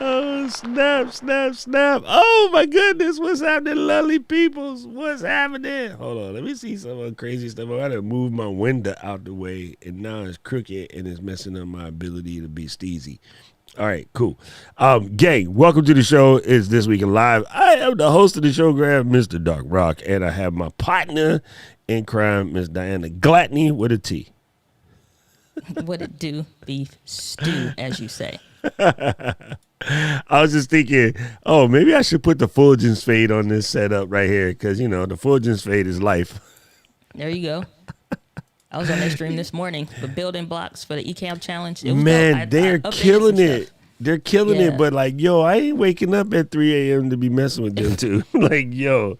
Oh, snap, snap, snap. Oh, my goodness. What's happening, lovely peoples? What's happening? Hold on. Let me see some crazy stuff. I got to move my window out the way, and now it's crooked, and it's messing up my ability to be steezy. All right, cool. Gang, welcome to the show. It's This Week in Live. I am the host of the show, Mr. Dark Rock, and I have my partner in crime, Miss Diana Glatney with a T. What it do, beef stew, as you say. I was just thinking, oh, maybe I should put the Fulgens fade on this setup right here because, you know, the Fulgens fade is life. There you go. I was on that stream this morning for building blocks for the Ecamm challenge. It was Man, they're killing it. Stuff. They're killing it. But like, yo, I ain't waking up at 3 a.m. to be messing with them too. Like, yo,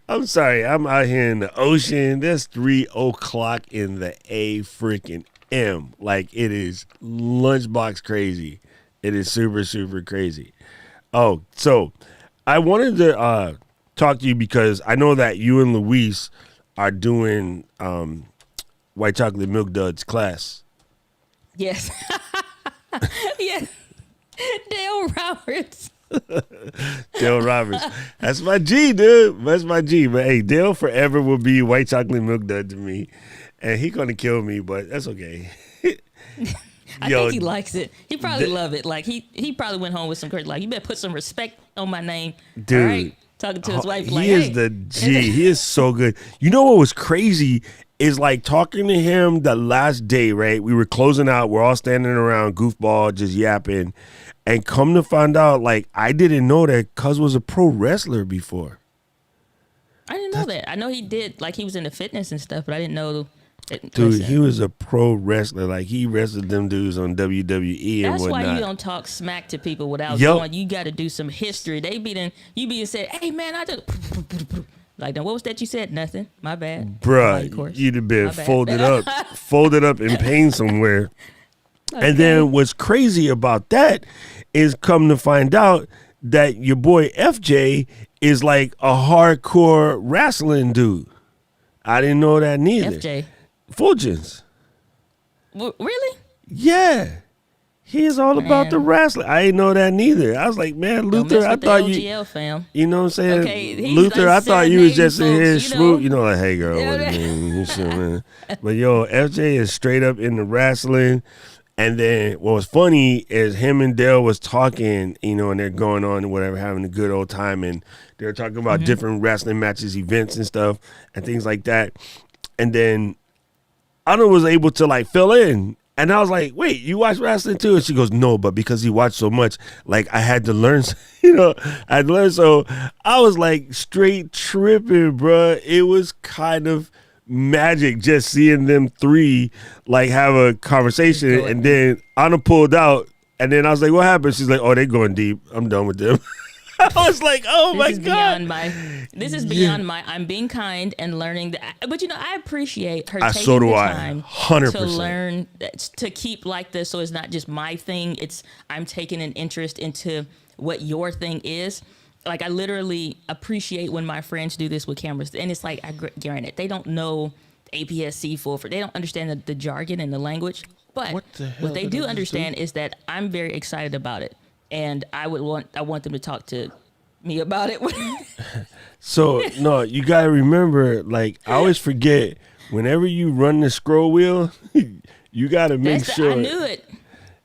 I'm sorry. I'm out here in the ocean. That's 3 o'clock in the A freaking M. Like, it is lunchbox crazy. It is super, super crazy. Oh, so I wanted to talk to you because I know that you and Luis are doing White Chocolate Milk Duds class. Yes. Yes. Dale Roberts. Dale Roberts. That's my G, dude. That's my G. But hey, Dale forever will be White Chocolate Milk Dud to me. And he gonna kill me, but that's okay. I think he likes it. He probably love it. Like he probably went home with some crazy. Like, you better put some respect on my name, dude. All right? Talking to his wife, like, he is the G. He is so good. You know what was crazy is like talking to him the last day. Right, we were closing out. We're all standing around, goofball, just yapping, and come to find out, like I didn't know that Cuz was a pro wrestler before. I didn't know that. I know he did. Like, he was into fitness and stuff, but I didn't know. Dude, he was a pro wrestler. Like, he wrestled them dudes on WWE and That's whatnot. why you don't talk smack to people without going. You got to do some history. They be then you be and said, "Hey man, I just like, now what was that you said? Nothing. My bad, bruh. You'd have been folded up in pain somewhere." Okay. And then what's crazy about that is come to find out that your boy FJ is like a hardcore wrestling dude. I didn't know that neither. FJ. Fulgens. Really? Yeah. He is all about the wrestling. I didn't know that neither. I was like, man, Luther, I thought you, fam. You know what I'm saying? Okay, Luther, I thought you was just in here swoop. You know, like, hey, girl, what do you mean? Man. But, yo, FJ is straight up in the wrestling. And then what was funny is him and Dale was talking, you know, and they're going on and whatever, having a good old time. And they're talking about different wrestling matches, events and stuff and things like that. And then Anna was able to, like, fill in. And I was like, wait, you watch wrestling too? And she goes, no, but because he watched so much, like, I had to learn, you know, I had to learn. So I was, like, straight tripping, bruh. It was kind of magic just seeing them three, like, have a conversation. And then Anna pulled out. And then I was like, what happened? She's like, oh, they going deep. I'm done with them. I was like, oh my God. This is beyond my, I'm being kind and learning that. But, you know, I appreciate her taking so do the I. time 100%. to learn, to keep like this. So it's not just my thing. It's, I'm taking an interest into what your thing is. Like, I literally appreciate when my friends do this with cameras. And it's like, granted, they don't know APS-C full for, they don't understand the jargon and the language. But what they do understand is that I'm very excited about it. And I want them to talk to me about it. So, no, you got to remember, like, I always forget, whenever you run the scroll wheel, you got to make sure. I knew it.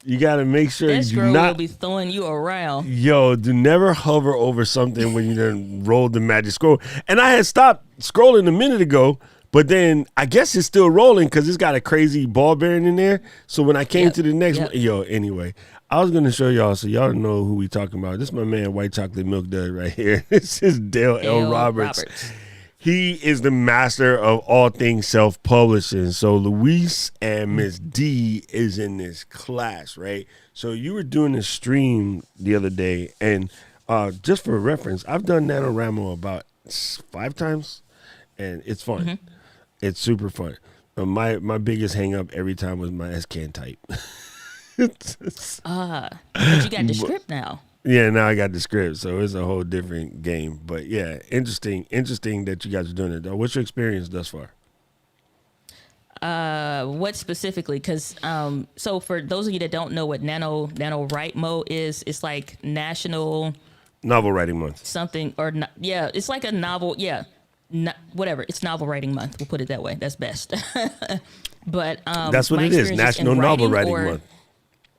You got to make sure that you scroll not will be throwing you around. Yo, do never hover over something when you done rolled the magic scroll. And I had stopped scrolling a minute ago, but then I guess it's still rolling because it's got a crazy ball bearing in there. So when I came to the next one, anyway, I was going to show y'all so y'all know who we talking about. This is my man, White Chocolate Milk Dud right here. This is Dale L. Roberts. He is the master of all things self-publishing. So Luis and Miss D is in this class, right? So you were doing a stream the other day, and just for reference, I've done NaNoWriMo about 5 times, and it's fun. Mm-hmm. It's super fun. My biggest hang-up every time was my SCAN type. But you got the script now. Yeah, now I got the script, so it's a whole different game. But yeah, interesting that you guys are doing it. What's your experience thus far? What specifically? Because so for those of you that don't know what NaNoWriMo is, it's like National Novel Writing Month. something or yeah, it's like a novel. Yeah, whatever. It's novel writing month. We'll put it that way. That's best. But That's what my it is. experience in National Novel writing Writing Month.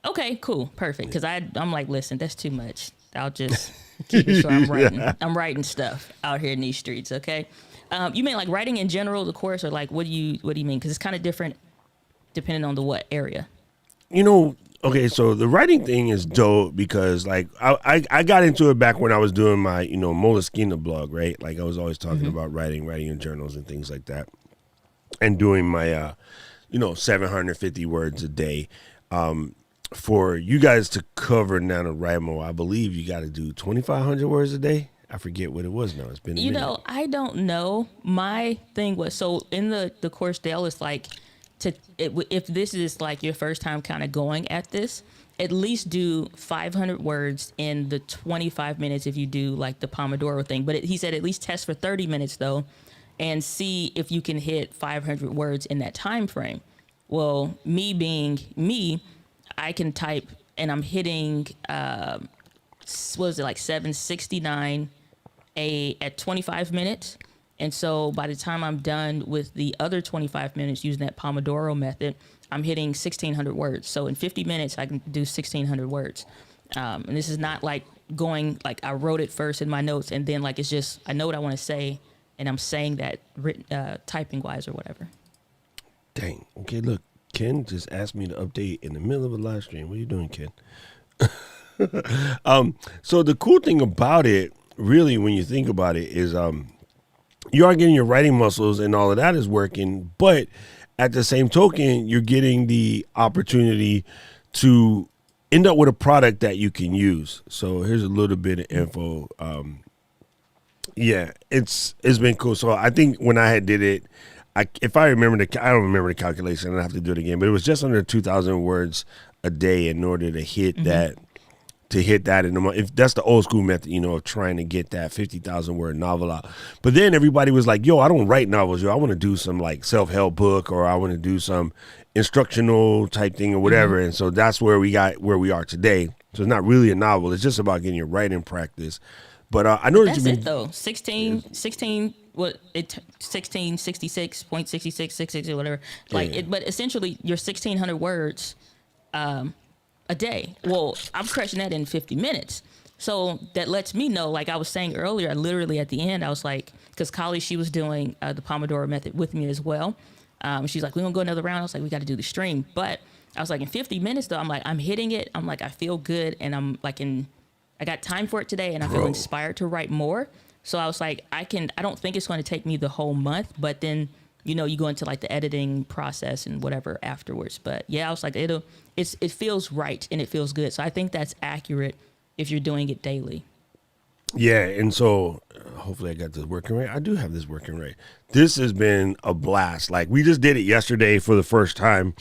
Okay, cool, perfect. Because I'm like, listen, that's too much. I'll just keep it short. I'm writing. I'm writing stuff out here in these streets. Okay. You mean like writing in general, the course, or like what do you mean? Because it's kind of different depending on the what area. Okay, so the writing thing is dope because like I got into it back when I was doing my Moleskine blog, right? Like I was always talking about writing in journals and things like that, and doing my 750 words a day. For you guys to cover NaNoWriMo, I believe you got to do 2,500 words a day. I forget what it was now. It's been a minute. I don't know. My thing was, so in the course, Dale is like, if this is like your first time kind of going at this, at least do 500 words in the 25 minutes if you do like the Pomodoro thing. But he said at least test for 30 minutes though, and see if you can hit 500 words in that time frame. Well, me being me, I can type and I'm hitting, what was it, like 769 at 25 minutes. And so by the time I'm done with the other 25 minutes using that Pomodoro method, I'm hitting 1,600 words. So in 50 minutes, I can do 1,600 words. And this is not like going, like I wrote it first in my notes and then like it's just, I know what I want to say and I'm saying that written, typing wise or whatever. Dang. Okay, look. Ken just asked me to update in the middle of a live stream. What are you doing, Ken? So the cool thing about it, really, when you think about it, is you are getting your writing muscles and all of that is working, but at the same token, you're getting the opportunity to end up with a product that you can use. So here's a little bit of info. Yeah, it's been cool. So I think when I had did it, if I remember I don't remember the calculation. I have to do it again, but it was just under 2,000 words a day in order to hit that. To hit that in a month, if that's the old school method, of trying to get that 50,000 word novel out. But then everybody was like, "Yo, I don't write novels. Yo, I want to do some like self-help book, or I want to do some instructional type thing, or whatever." And so that's where we are today. So it's not really a novel. It's just about getting your writing practice. But I know that's it though. 16, what it 1666.6666 whatever. Like it, but essentially you're 1,600 words a day. Well, I'm crushing that in 50 minutes. So that lets me know, like I was saying earlier, I literally at the end I was like, because Kali, she was doing the Pomodoro method with me as well. She's like, we're gonna go another round. I was like, we got to do the stream. But I was like, in 50 minutes though, I'm like, I'm hitting it. I'm like, I feel good, and I'm like I got time for it today, and I feel inspired to write more. So I was like, I don't think it's going to take me the whole month, but then, you go into like the editing process and whatever afterwards. But yeah, I was like, it feels right and it feels good. So I think that's accurate if you're doing it daily. Yeah. And so hopefully I got this working right. I do have this working right. This has been a blast. Like we just did it yesterday for the first time.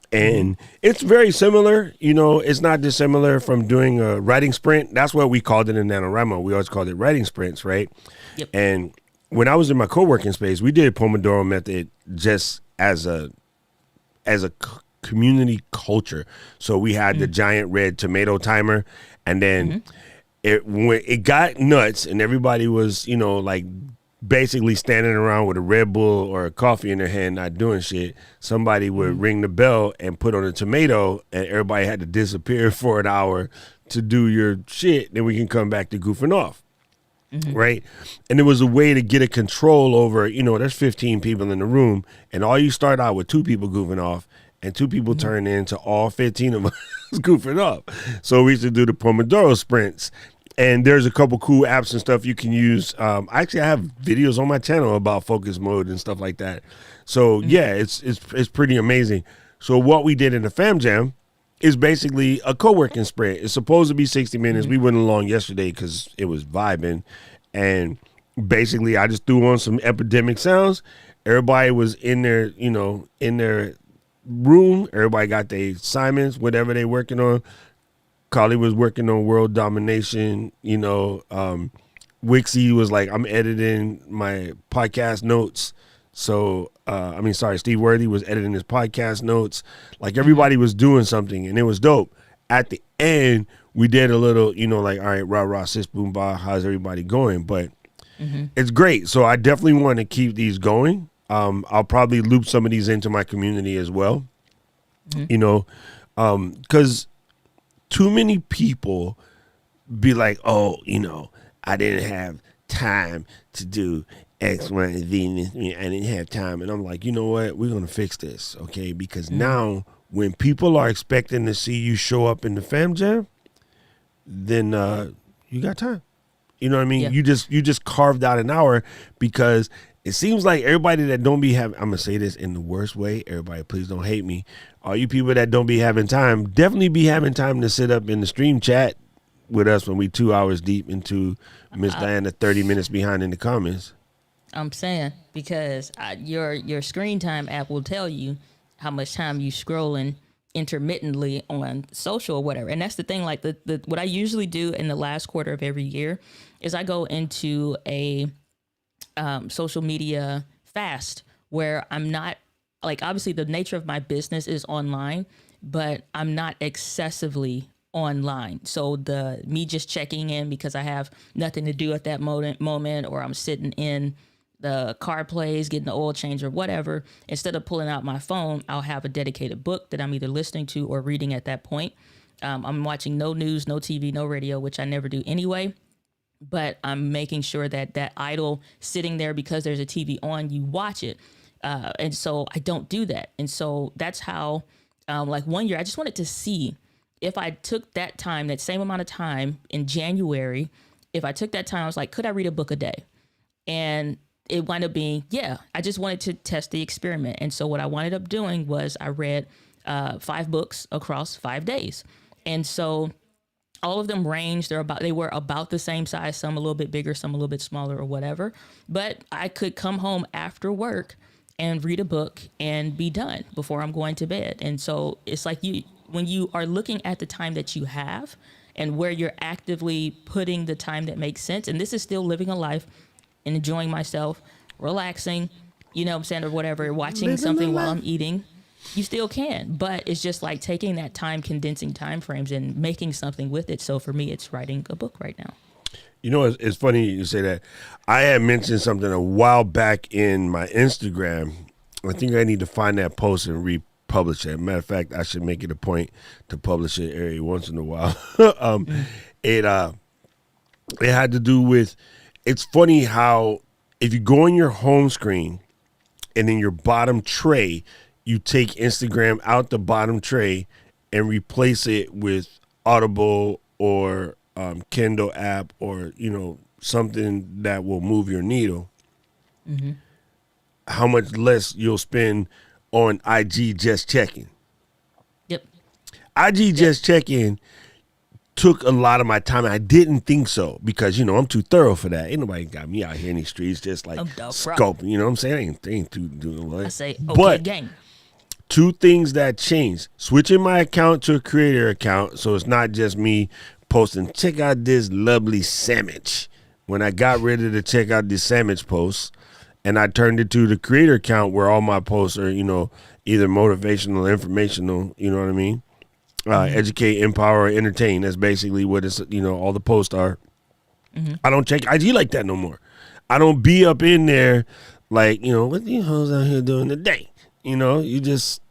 And it's very similar, it's not dissimilar from doing a writing sprint. That's what we called it in NaNoWriMo. We always called it writing sprints, right? Yep. And when I was in my co-working space, we did Pomodoro method just as a community culture. So we had the giant red tomato timer, and then when it got nuts and everybody was, like basically standing around with a Red Bull or a coffee in their hand, not doing shit, somebody would ring the bell and put on a tomato, and everybody had to disappear for an hour to do your shit. Then we can come back to goofing off. Right. And it was a way to get a control over, there's 15 people in the room, and all you start out with 2 people goofing off, and 2 people turn into all 15 of us goofing off. So we used to do the Pomodoro sprints. And there's a couple cool apps and stuff you can use. Actually, I have videos on my channel about focus mode and stuff like that. So yeah, it's pretty amazing. So what we did in the Fam Jam is basically a co-working sprint. It's supposed to be 60 minutes. We went along yesterday because it was vibing. And basically, I just threw on some epidemic sounds. Everybody was in their, in their room. Everybody got their assignments, whatever they working on. Carly was working on world domination, Wixie was like, I'm editing my podcast notes. So, Steve Worthy was editing his podcast notes. Like everybody was doing something, and it was dope. At the end, we did a little, like, all right, rah, rah, sis, boom, bah, how's everybody going? But it's great. So I definitely want to keep these going. I'll probably loop some of these into my community as well, because too many people be like, oh, I didn't have time to do X, Y, and Z. I didn't have time. And I'm like, you know what? We're going to fix this, okay? Because now when people are expecting to see you show up in the Fam Jam, then you got time. You know what I mean? Yeah. You just carved out an hour because it seems like everybody that don't be having, I'm going to say this in the worst way. Everybody, please don't hate me. All you people that don't be having time, definitely be having time to sit up in the stream chat with us when we 2 hours deep into Miss Diana 30 minutes behind in the comments. I'm saying because your screen time app will tell you how much time you scrolling intermittently on social or whatever. And that's the thing, like the what I usually do in the last quarter of every year is I go into a social media fast where I'm not, like, obviously the nature of my business is online, but I'm not excessively online. So me just checking in because I have nothing to do at that moment, or I'm sitting in the car plays, getting the oil change or whatever, instead of pulling out my phone, I'll have a dedicated book that I'm either listening to or reading at that point. I'm watching no news, no TV, no radio, which I never do anyway. But I'm making sure that idle sitting there because there's a TV on, you watch it. And so I don't do that. And so that's how, like one year, I just wanted to see if I took that time, that same amount of time in January, if I took that time, I was like, could I read a book a day? And it wound up being, yeah, I just wanted to test the experiment. And so what I wound up doing was I read 5 books across 5 days. And so all of them ranged. They were about the same size, some a little bit bigger, some a little bit smaller or whatever. But I could come home after work and read a book and be done before I'm going to bed. And so it's like when you are looking at the time that you have and where you're actively putting the time that makes sense. And this is still living a life and enjoying myself, relaxing, you know what I'm saying, or whatever, watching something while I'm eating. You still can, but it's just like taking that time, condensing time frames and making something with it. So for me, it's writing a book right now. You know, it's funny you say that. I had mentioned something a while back in my Instagram. I think I need to find that post and republish it. Matter of fact, I should make it a point to publish it every once in a while. It had to do with, it's funny how if you go on your home screen and in your bottom tray, you take Instagram out the bottom tray and replace it with Audible or Kindle app or, something that will move your needle, how much less you'll spend on IG just checking. Yep. IG just checking took a lot of my time. I didn't think so because, I'm too thorough for that. Ain't nobody got me out here in these streets just like scoping. You know what I'm saying? I ain't too doing what. I say, okay, gang. 2 things that changed. Switching my account to a creator account so it's not just me posting, check out this lovely sandwich. When I got rid of the check out this sandwich posts and I turned it to the creator account where all my posts are, either motivational, informational, you know what I mean? Educate, empower, or entertain. That's basically what it's, all the posts are. I don't check IG like that no more. I don't be up in there like, what these hoes out here doing today? You just,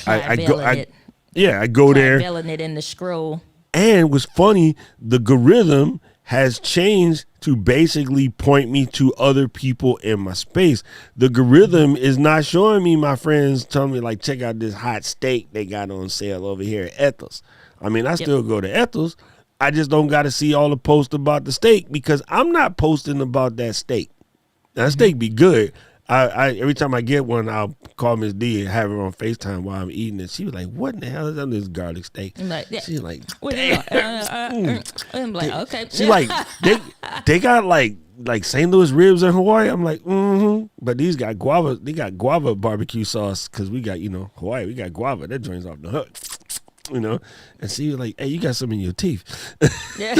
I go there. Belling it in the scroll. And what's funny, the algorithm has changed to basically point me to other people in my space. The algorithm is not showing me my friends telling me, like, check out this hot steak they got on sale over here at Ethel's. I mean, I still go to Ethel's. I just don't got to see all the posts about the steak because I'm not posting about that steak. Now, that steak be good. I every time I get one, I'll call Miss D and have her on FaceTime while I'm eating it. She was like, "What in the hell is on this garlic steak?" I'm like, yeah. She's like, I'm like, okay. She's like, they got like St. Louis ribs in Hawaii. I'm like, but these got guava. They got guava barbecue sauce because we got Hawaii. We got guava. That joint's off the hook. And she was like, hey, you got some in your teeth. Yeah.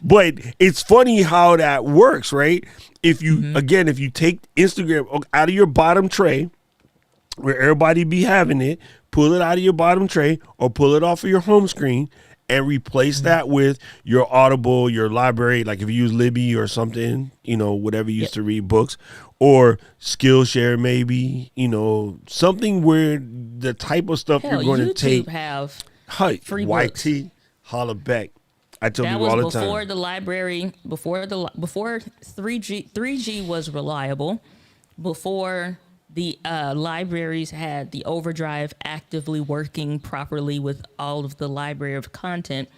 But it's funny how that works, right? If you again, if you take Instagram out of your bottom tray, where everybody be having it, pull it out of your bottom tray or pull it off of your home screen and replace that with your Audible, your library, like if you use Libby or something, whatever you used to read books, or Skillshare maybe, something where the type of stuff Hell, you're going to take. YouTube have free YT, books. holla back. I tell That people was all the time. before the library, before 3G was reliable, before the libraries had the overdrive actively working properly with all of the library of content.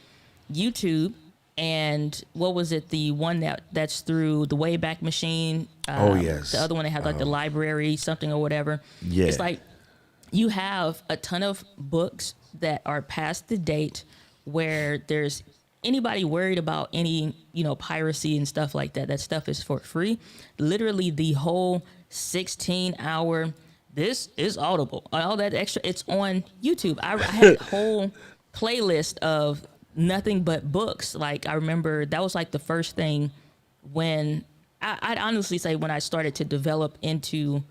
YouTube and what was it? The one that's through the Wayback Machine. Oh yes. The other one that had like the library something or whatever. Yeah. It's like you have a ton of books that are past the date where there's anybody worried about any, piracy and stuff like that. That stuff is for free. Literally the whole 16-hour, this is Audible. All that extra, it's on YouTube. I had a whole playlist of nothing but books. Like I remember that was like the first thing when I'd honestly say when I started to develop into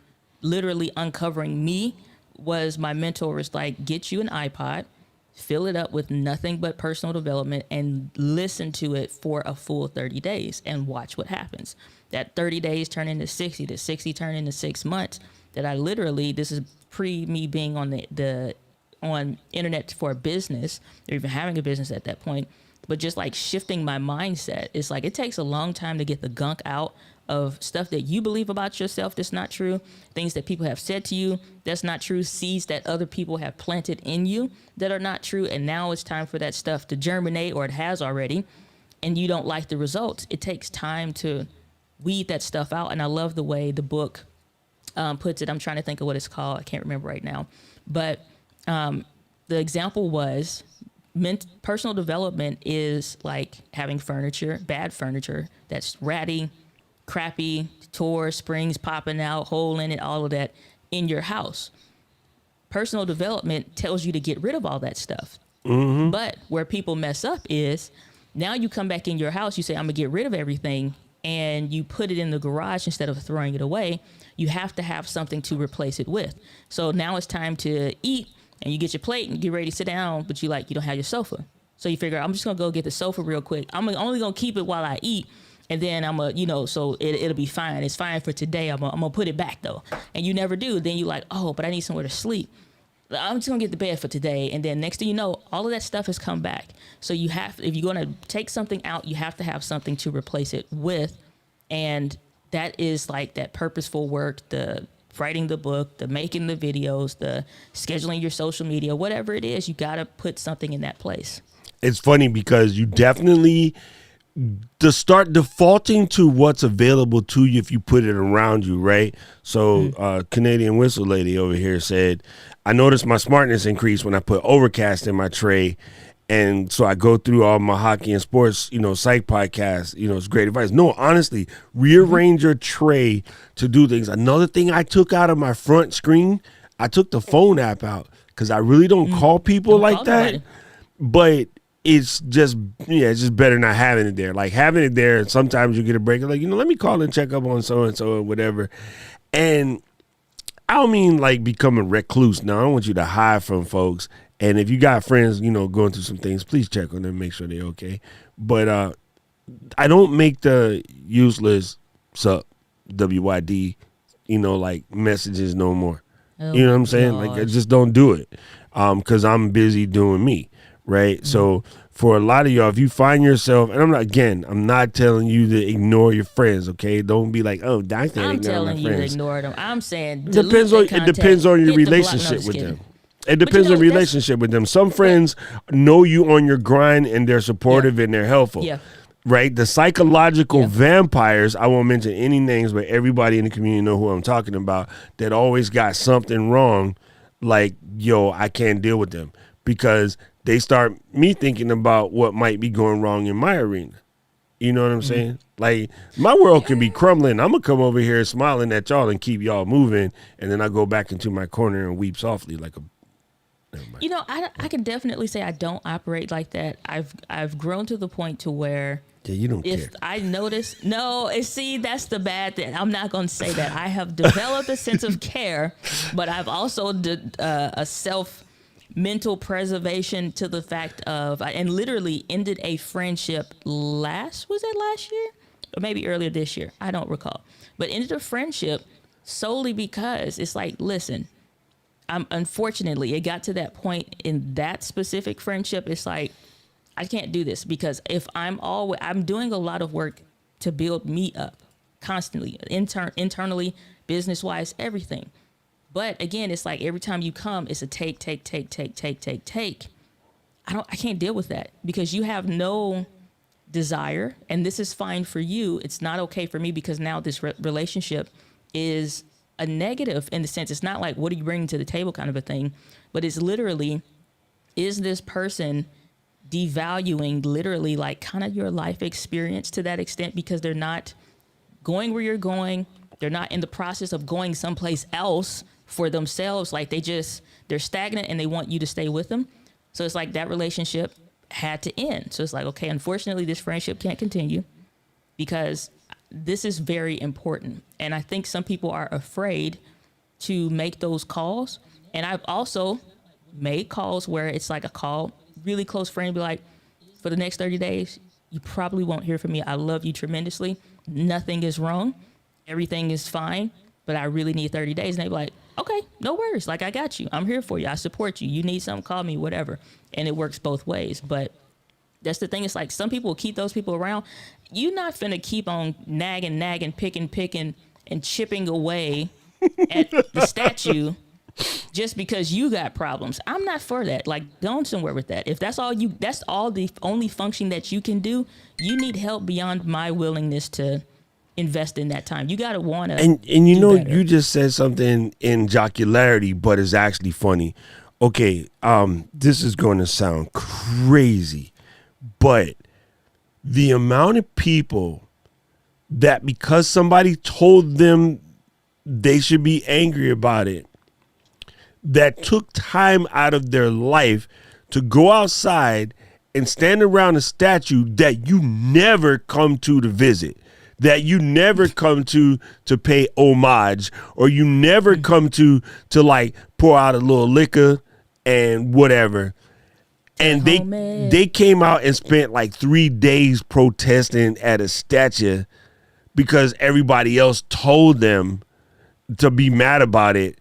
literally uncovering me was my mentor was like, get you an iPod, fill it up with nothing but personal development and listen to it for a full 30 days and watch what happens. That 30 days turn into 60, the 60 turn into 6 months that I literally, this is pre me being on the on internet for business or even having a business at that point, but just like shifting my mindset. It's like, it takes a long time to get the gunk out of stuff that you believe about yourself that's not true, things that people have said to you that's not true, seeds that other people have planted in you that are not true, and now it's time for that stuff to germinate, or it has already, and you don't like the results. It takes time to weed that stuff out, and I love the way the book puts it. I'm trying to think of what it's called. I can't remember right now, but the example was personal development is like having furniture, bad furniture that's ratty, crappy, tore, springs popping out, hole in it, all of that in your house. Personal development tells you to get rid of all that stuff. Mm-hmm. But where people mess up is now you come back in your house, you say, I'm gonna get rid of everything, and you put it in the garage instead of throwing it away. You have to have something to replace it with. So now it's time to eat, and you get your plate and get ready to sit down, but you don't have your sofa. So you figure, I'm just gonna go get the sofa real quick. I'm only gonna keep it while I eat. And then I'm so it'll be fine. It's fine for today. I'm gonna put it back though. And you never do. Then you like, oh, but I need somewhere to sleep. I'm just gonna get the bed for today. And then next thing you know, all of that stuff has come back. So if you're gonna take something out, you have to have something to replace it with. And that is like that purposeful work, the writing the book, the making the videos, the scheduling your social media, whatever it is, you gotta put something in that place. It's funny because you definitely to start defaulting to what's available to you if you put it around you, right? So Canadian Whistle Lady over here said, I noticed my smartness increased when I put Overcast in my tray. And so I go through all my hockey and sports, psych podcasts, it's great advice. No, honestly, rearrange your tray to do things. Another thing I took out of my front screen, I took the phone app out because I really don't call people like that. But it's just better not having it there. Like having it there, sometimes you get a break. Like, let me call and check up on so-and-so or whatever. And I don't mean like become a recluse. No, I don't want you to hide from folks. And if you got friends, going through some things, please check on them, make sure they're okay. But I don't make the useless sup, WYD, like messages no more. Oh, you know what I'm saying? Gosh. Like I just don't do it because I'm busy doing me. Right. Mm-hmm. So for a lot of y'all, if you find yourself, and I'm not telling you to ignore your friends. OK, don't be like, oh, I can't I'm ignore telling my you friends. to ignore them. I'm saying it depends on your relationship with them. It depends on your relationship with them. Some friends know you on your grind and they're supportive and they're helpful. Yeah. Right. The psychological vampires, I won't mention any names, but everybody in the community know who I'm talking about, that always got something wrong. Like, yo, I can't deal with them because they start me thinking about what might be going wrong in my arena. You know what I'm saying? Like, my world can be crumbling. I'm going to come over here smiling at y'all and keep y'all moving. And then I go back into my corner and weep softly like a Never mind. You know, I can definitely say I don't operate like that. I've grown to the point to where Yeah, you don't if care. I notice, no, see, that's the bad thing. I'm not going to say that. I have developed a sense of care, but I've also a self mental preservation to the fact of, and literally ended a friendship was it last year? Or maybe earlier this year. I don't recall. But ended a friendship solely because it's like, listen, unfortunately, it got to that point in that specific friendship. It's like, I can't do this because if I'm doing a lot of work to build me up constantly, internally, business wise, everything. But again, it's like every time you come, it's a take. I can't deal with that because you have no desire, and this is fine for you. It's not okay for me because now this relationship is a negative in the sense it's not like, what are you bringing to the table kind of a thing, but it's literally, is this person devaluing literally like kind of your life experience to that extent because they're not going where you're going. They're not in the process of going someplace else for themselves. Like they're stagnant and they want you to stay with them. So it's like that relationship had to end. So it's like, okay, unfortunately this friendship can't continue because this is very important. And I think some people are afraid to make those calls. And I've also made calls where it's like a call, really close friend, be like, for the next 30 days, you probably won't hear from me. I love you tremendously. Nothing is wrong. Everything is fine, but I really need 30 days. And they be like, okay, no worries. Like, I got you. I'm here for you. I support you. You need something, call me, whatever. And it works both ways. But that's the thing. It's like some people will keep those people around. You're not finna keep on nagging, picking, and chipping away at the statue just because you got problems. I'm not for that. Like, go somewhere with that. If that's all the only function that you can do, you need help beyond my willingness to invest in that time. You gotta wanna and you know better. You just said something in jocularity, but it's actually funny. Okay, this is going to sound crazy, but the amount of people that because somebody told them they should be angry about it, that took time out of their life to go outside and stand around a statue that you never come to visit, that you never come to pay homage, or you never come to like pour out a little liquor and whatever. And they came out and spent like 3 days protesting at a statue because everybody else told them to be mad about it.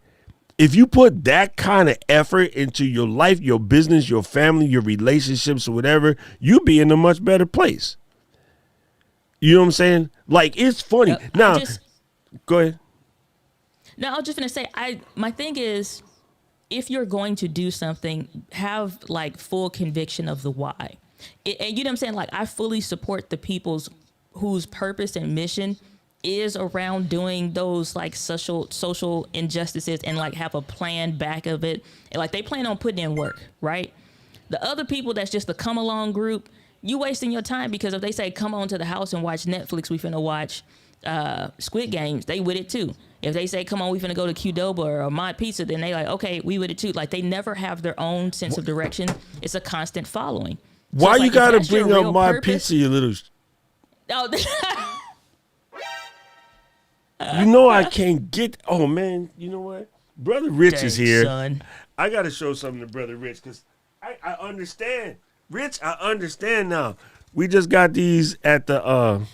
If you put that kind of effort into your life, your business, your family, your relationships, or whatever, you'll be in a much better place. You know what I'm saying? Like, it's funny. Now, go ahead. No, I was just gonna say, my thing is, if you're going to do something, have like full conviction of the why. And you know what I'm saying? Like, I fully support the people's whose purpose and mission is around doing those like social injustices and like have a plan back of it. And like they plan on putting in work, right? The other people that's just the come along group, you wasting your time because if they say come on to the house and watch Netflix, we finna watch Squid Games, they with it too. If they say come on, we finna go to Qdoba or My Pizza, then they like, okay, we with it too. Like they never have their own sense of direction. It's a constant following. So why you like, gotta bring up My Pizza, you little Oh, you know I can't get. Oh man, you know what? Brother Rich dang, is here. son. I gotta show something to Brother Rich because I understand. Rich, I understand now. We just got these at the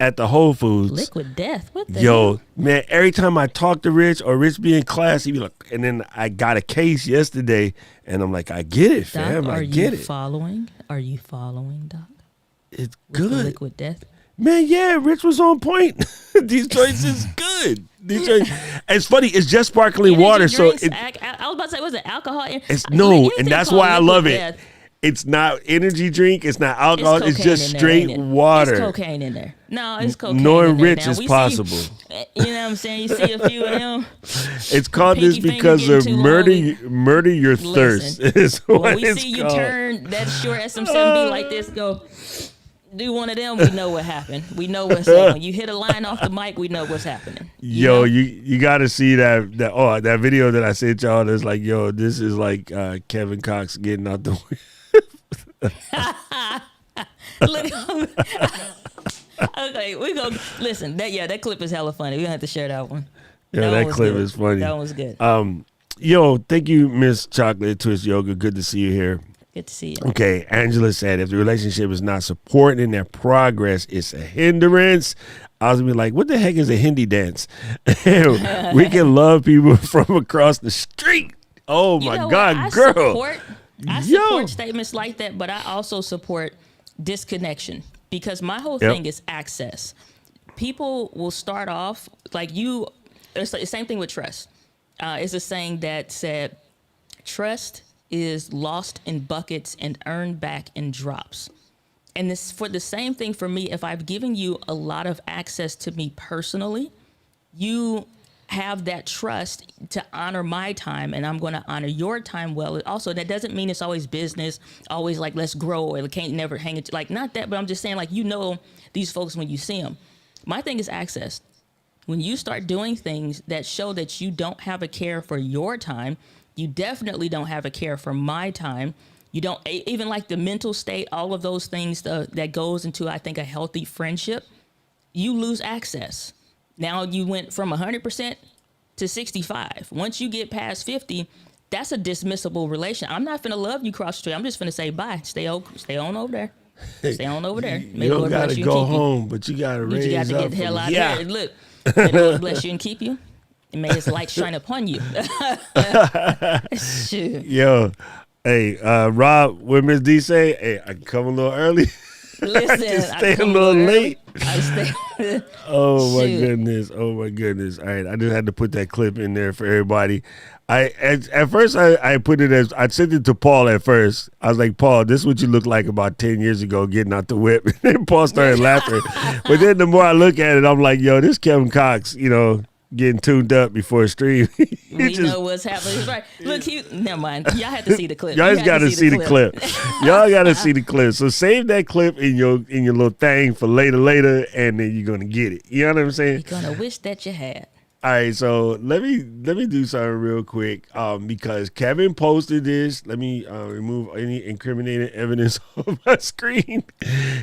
Whole Foods. Liquid Death. What the Yo, hell? man, every time I talk to Rich or Rich be in class, he be like, and then I got a case yesterday, and I'm like, I get it, fam. Doc, I get it. Are you following, Doc? It's With the good. Liquid Death. Man, yeah, Rich was on point. These joints is good. These joints, it's funny. It's just sparkling Energy water, drinks, so I was about to say, was it alcohol? it's no, Anything and that's called why I Liquid love Death, it. It's not energy drink. It's not alcohol. It's cocaine just in there, straight ain't it? water. It's cocaine in there. No, it's cocaine. Knowing in there Rich now. is We possible. See, you know what I'm saying? You see a few of them. It's called this Pinky finger because getting of too long, murder your thirst. Listen, Is when what we it's see you called. turn that short SM7B like this, go. do one of them, we know what happened. We know what's up. When you hit a line off the mic, we know what's happening. Yo, you got to see that video that I sent y'all. That's like, yo, this is like Kevin Cox getting out the way. Okay, we go listen. That clip is hella funny. We gonna have to share that one. Yeah, that clip is funny. That one was good. Yo, thank you, Miss Chocolate Twist Yoga. Good to see you here. Good to see you. Okay, Angela said if the relationship is not supporting their progress, it's a hindrance. I was gonna be like, what the heck is a Hindi dance? We can love people from across the street. Oh my God, girl. I support statements like that, but I also support disconnection because my whole thing is access. People will start off like you. It's the same thing with trust. It's a saying that said, trust is lost in buckets and earned back in drops. And this for the same thing for me. If I've given you a lot of access to me personally, you have that trust to honor my time, and I'm going to honor your time well. Also, that doesn't mean it's always business, always like let's grow or can't never hang it. Like not that, but I'm just saying like these folks when you see them. My thing is access. When you start doing things that show that you don't have a care for your time, you definitely don't have a care for my time. You don't even like the mental state, all of those things that goes into, I think, a healthy friendship. You lose access. Now you went from 100% to 65. Once you get past 50, that's a dismissible relation. I'm not finna love you cross the street. I'm just finna say bye. Stay on over there. Stay on over there. You don't gotta go home, but you gotta raise up. You gotta get the hell out of here. Look, may the Lord bless you and keep you. And may his light shine upon you. Shoot. Yo, hey, Rob, what Miss D say? Hey, I can come a little early. Listen, I can stay a little late. Oh my Shoot. goodness. Oh my goodness. All right. I just had to put that clip in there for everybody. At first I put it as I sent it to Paul at first. I was like, Paul, this is what you look like about 10 years ago getting out the whip. And then Paul started laughing. But then the more I look at it, I'm like, yo, this Kevin Cox, getting tuned up before a stream. We know what's happening. Right. Look, never mind. Y'all had to see the clip. Y'all just got to see the clip. Y'all got to see the clip. So save that clip in your little thing for later, and then you're gonna get it. You know what I'm saying? You're gonna wish that you had. All right, so let me do something real quick because Kevin posted this. Let me remove any incriminating evidence on my screen.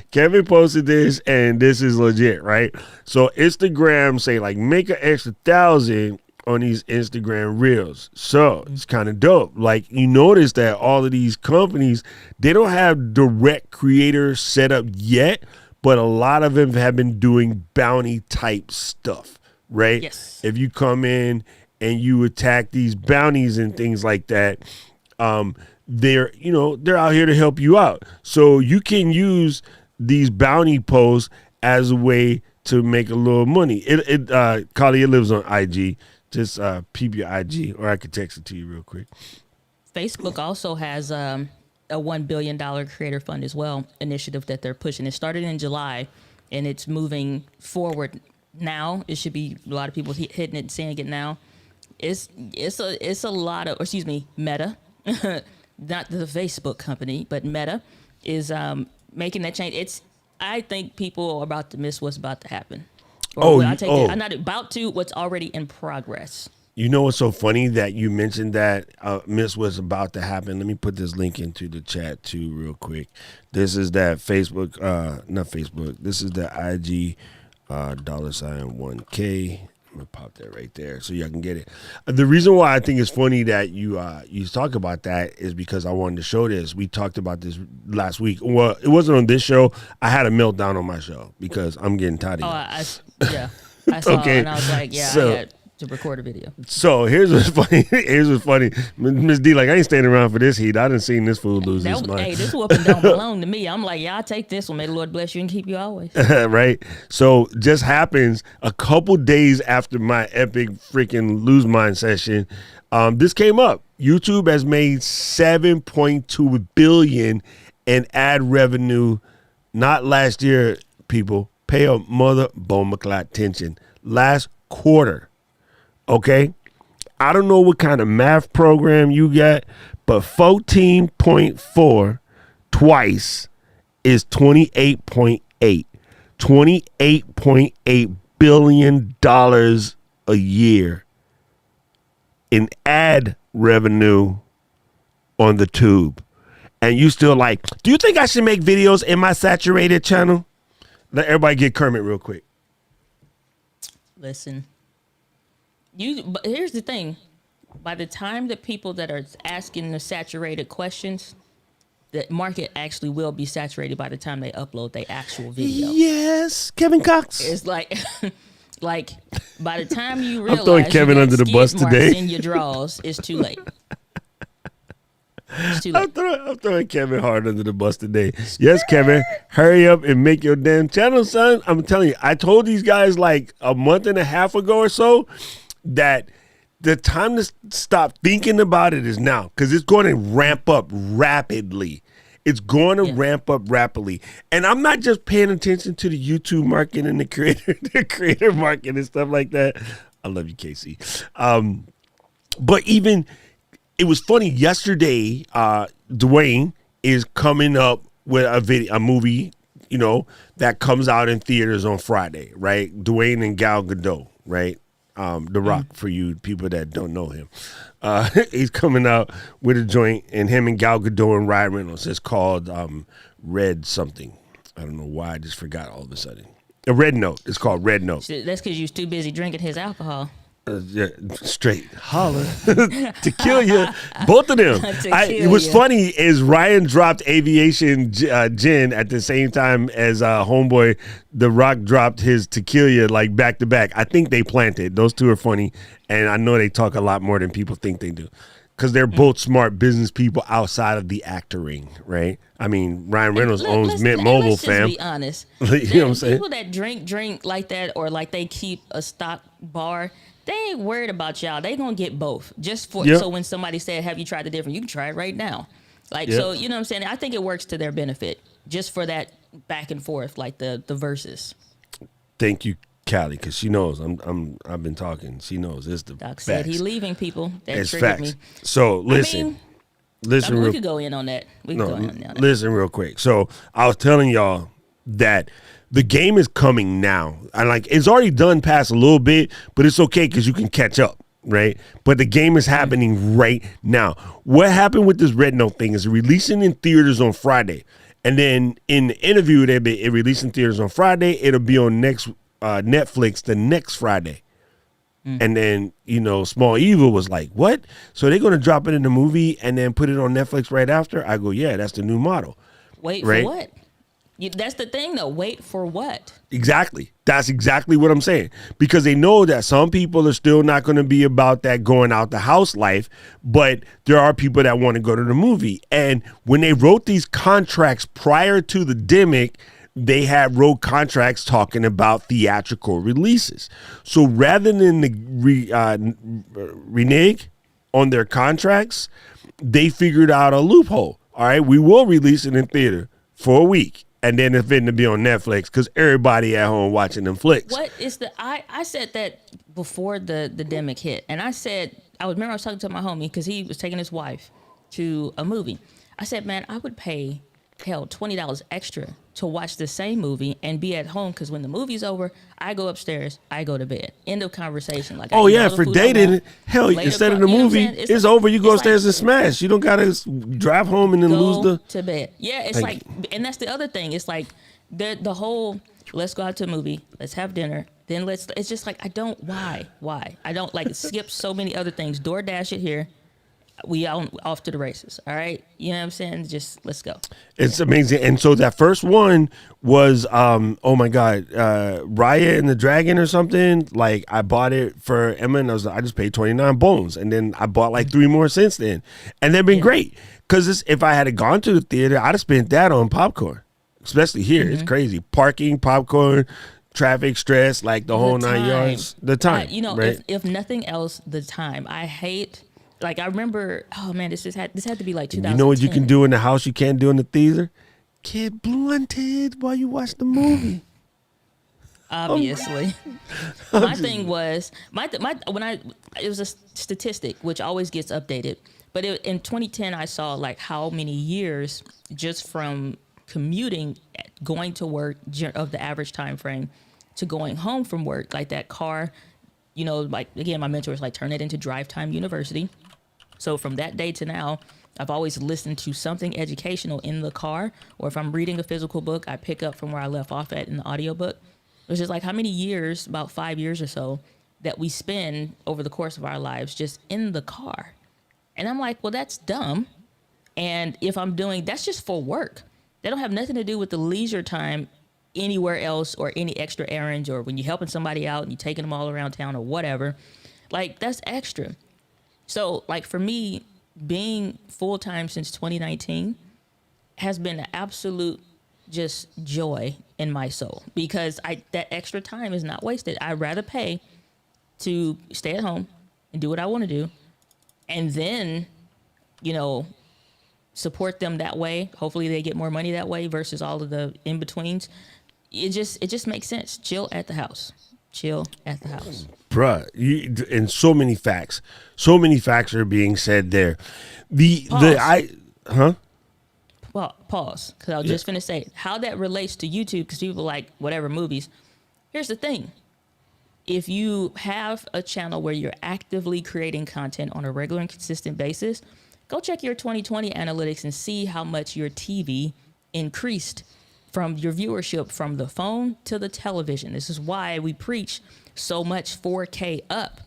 Kevin posted this, and this is legit, right? So Instagram say like make an extra 1,000 on these Instagram reels. So it's kind of dope. Like you notice that all of these companies, they don't have direct creators set up yet, but a lot of them have been doing bounty type stuff. Right? Yes. If you come in and you attack these bounties and things like that, they're out here to help you out. So you can use these bounty posts as a way to make a little money. Kali, it lives on IG. Just peep your IG, or I could text it to you real quick. Facebook also has a $1 billion creator fund as well initiative that they're pushing. It started in July, and it's moving forward. Now it should be a lot of people hitting it and seeing it now. It's a lot of, Meta, not the Facebook company, but Meta is making that change. I think people are about to miss what's about to happen. I'm not about to. What's already in progress. You know what's so funny that you mentioned that miss what's about to happen? Let me put this link into the chat too, real quick. This is that Facebook, not Facebook. This is the IG. $1K. I'm gonna pop that right there so y'all can get it. The reason why I think it's funny that you talk about that is because I wanted to show this. We talked about this last week. Well, it wasn't on this show. I had a meltdown on my show because I'm getting tired of it. I saw okay. it and I was like, I had to record a video. So here's what's funny. Miss D, like, I ain't staying around for this heat. I done seen this fool lose his mind. Hey, this whooping don't belong to me. I'm like, I'll take this one. May the Lord bless you and keep you always. Right? So just happens a couple days after my epic freaking lose mind session, this came up. YouTube has made $7.2 billion in ad revenue, not last year, people. Pay a mother bone McClat attention. Last quarter. Okay, I don't know what kind of math program you got, but 14.4 twice is 28.8. $28.8 billion a year in ad revenue on the tube. And you still like, do you think I should make videos in my saturated channel? Let everybody get Kermit real quick. Listen, but here's the thing. By the time the people that are asking the saturated questions, the market actually will be saturated by the time they upload their actual video. Yes, Kevin Cox. It's like, like by the time you realize I'm throwing Kevin under the bus today. In your drawers, it's too late. It's too late. I'm throwing Kevin hard under the bus today. Yes, Kevin, hurry up and make your damn channel, son. I'm telling you, I told these guys like a month and a half ago or so that the time to stop thinking about it is now, because it's going to ramp up rapidly. It's going to ramp up rapidly. And I'm not just paying attention to the YouTube market and the creator market and stuff like that. I love you, Casey. But even, it was funny yesterday, Dwayne is coming up with a movie, you know, that comes out in theaters on Friday, right? Dwayne and Gal Gadot, right? The Rock, for you people that don't know him. He's coming out with a joint, and him and Gal Gadot and Ryan Reynolds. It's called Red something. I don't know why, I just forgot all of a sudden. A Red Note. It's called Red Note. That's because you was too busy drinking his alcohol. Yeah, straight holler to kill you, both of them. It was funny is Ryan dropped Aviation Gin at the same time as homeboy The Rock dropped his Tequila, like back to back. I think they planted. Those two are funny, and I know they talk a lot more than people think they do, because they're both smart business people outside of the acting, right? I mean, Ryan Reynolds owns Mint Mobile, fam. Let's just be honest. You know what I'm saying? People that drink like that, or like they keep a stock bar, they ain't worried about y'all. They gonna get both. Just for so when somebody said, "Have you tried the different?" You can try it right now. Like so, you know what I'm saying? I think it works to their benefit, just for that back and forth, like the verses. Thank you, Callie, because she knows I've been talking. She knows it's the Doc facts. said he leaving people. That it's triggered facts. me. So listen, we could go in on that. Listen real quick. So I was telling y'all that the game is coming now. And like, it's already done past a little bit, but it's okay because you can catch up, right? But the game is happening right now. What happened with this Red Note thing is releasing in theaters on Friday. And then in the interview, they'll be releasing theaters on Friday. It'll be on Netflix the next Friday. And then, you know, Small Evil was like, what? So they're going to drop it in the movie and then put it on Netflix right after? I go, yeah, that's the new model. Wait for what? That's the thing, though. Wait for what? Exactly. That's exactly what I'm saying. Because they know that some people are still not going to be about that going out the house life, but there are people that want to go to the movie. And when they wrote these contracts prior to the demic, they wrote contracts talking about theatrical releases. So rather than renege on their contracts, they figured out a loophole. All right, we will release it in theater for a week, and then it's fitting to be on Netflix because everybody at home watching them flicks. What is I said that before the demic hit, and I said, I was talking to my homie because he was taking his wife to a movie. I said, man, I would pay $20 extra to watch the same movie and be at home, because when the movie's over, I go upstairs, I go to bed. End of conversation. Like, for dating, instead of the movie, it's over. You go upstairs and smash. You don't gotta drive home and then lose to bed. Yeah, it's like, and that's the other thing. It's like the whole let's go out to a movie, let's have dinner, then it's just like, why? I don't like skip so many other things. DoorDash it here. We off to the races, all right? You know what I'm saying? Just let's go. It's amazing. And so that first one was, oh my God, Raya and the Dragon or something. Like, I bought it for Emma, and I just paid 29 bones. And then I bought like 3 more since then. And they've been great. Because if I had gone to the theater, I'd have spent that on popcorn, especially here. It's crazy. Parking, popcorn, traffic, stress, like the whole 9 yards. The time. Right? if nothing else, the time. I hate... Like, I remember, oh man, this had to be like 2010. You know what you can do in the house you can't do in the theater? Get blunted while you watch the movie. Obviously. My thing was, it was a statistic, which always gets updated. But in 2010, I saw like how many years just from commuting, going to work of the average time frame to going home from work, like that car, you know, like again, my mentor was like, turn it into Drive Time University. So from that day to now, I've always listened to something educational in the car, or if I'm reading a physical book, I pick up from where I left off at in the audiobook. It's just like how many years, about 5 years or so, that we spend over the course of our lives just in the car. And I'm like, well, that's dumb. And if I'm doing, that's just for work. They don't have nothing to do with the leisure time anywhere else or any extra errands or when you're helping somebody out and you're taking them all around town or whatever. Like, that's extra. So, like, for me, being full-time since 2019 has been an absolute just joy in my soul, because that extra time is not wasted. I'd rather pay to stay at home and do what I want to do, and then, you know, support them that way. Hopefully they get more money that way versus all of the in-betweens. It just makes sense. Chill at the house. Chill at the house. Bruh, and so many facts are being said there. Well, pause, because I was just finna say how that relates to YouTube, because people like whatever movies. Here's the thing. If you have a channel where you're actively creating content on a regular and consistent basis, go check your 2020 analytics and see how much your TV increased from your viewership from the phone to the television. This is why we preach so much 4K up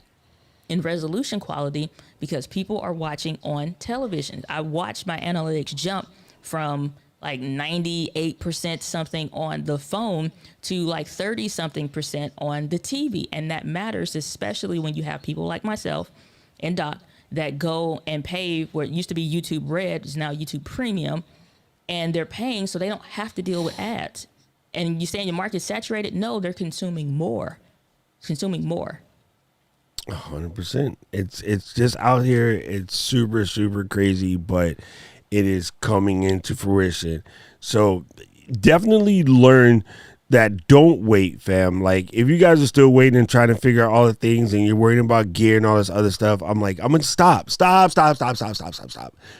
in resolution quality, because people are watching on television. I watched my analytics jump from like 98% something on the phone to like 30 something percent on the TV. And that matters, especially when you have people like myself and Doc that go and pay what used to be YouTube Red is now YouTube Premium, and they're paying so they don't have to deal with ads. And you saying your market's saturated? No, they're consuming more. 100%. It's just out here. It's super, super crazy, but it is coming into fruition. So definitely learn that. Don't wait, fam. Like, if you guys are still waiting and trying to figure out all the things and you're worrying about gear and all this other stuff, I'm like, I'm gonna stop.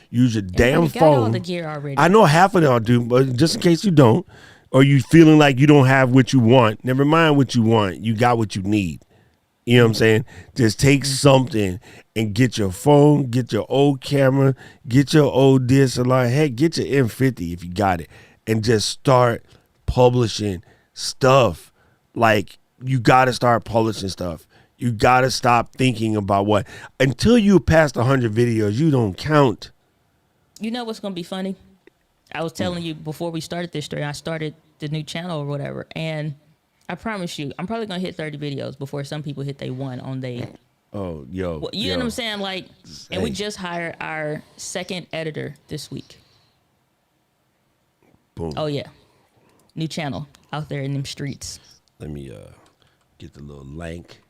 Use your damn got phone. all the gear already. I know half of y'all do, but just in case you don't, or you feeling like you don't have what you want, never mind what you want. You got what you need. You know what I'm saying? Just take something and get your phone, get your old camera, get your old DSLR. Heck, get your M50 if you got it, and just start publishing stuff. Like, you got to start publishing stuff. You got to stop thinking about what. Until you pass 100 videos, you don't count. You know what's going to be funny? I was telling you before we started this story, I started the new channel or whatever, and I promise you, I'm probably going to hit 30 videos before some people hit they one on they. Oh, yo. Well, you know what I'm saying? Like, and we just hired our second editor this week. Boom. Oh, yeah. New channel out there in them streets. Let me get the little link.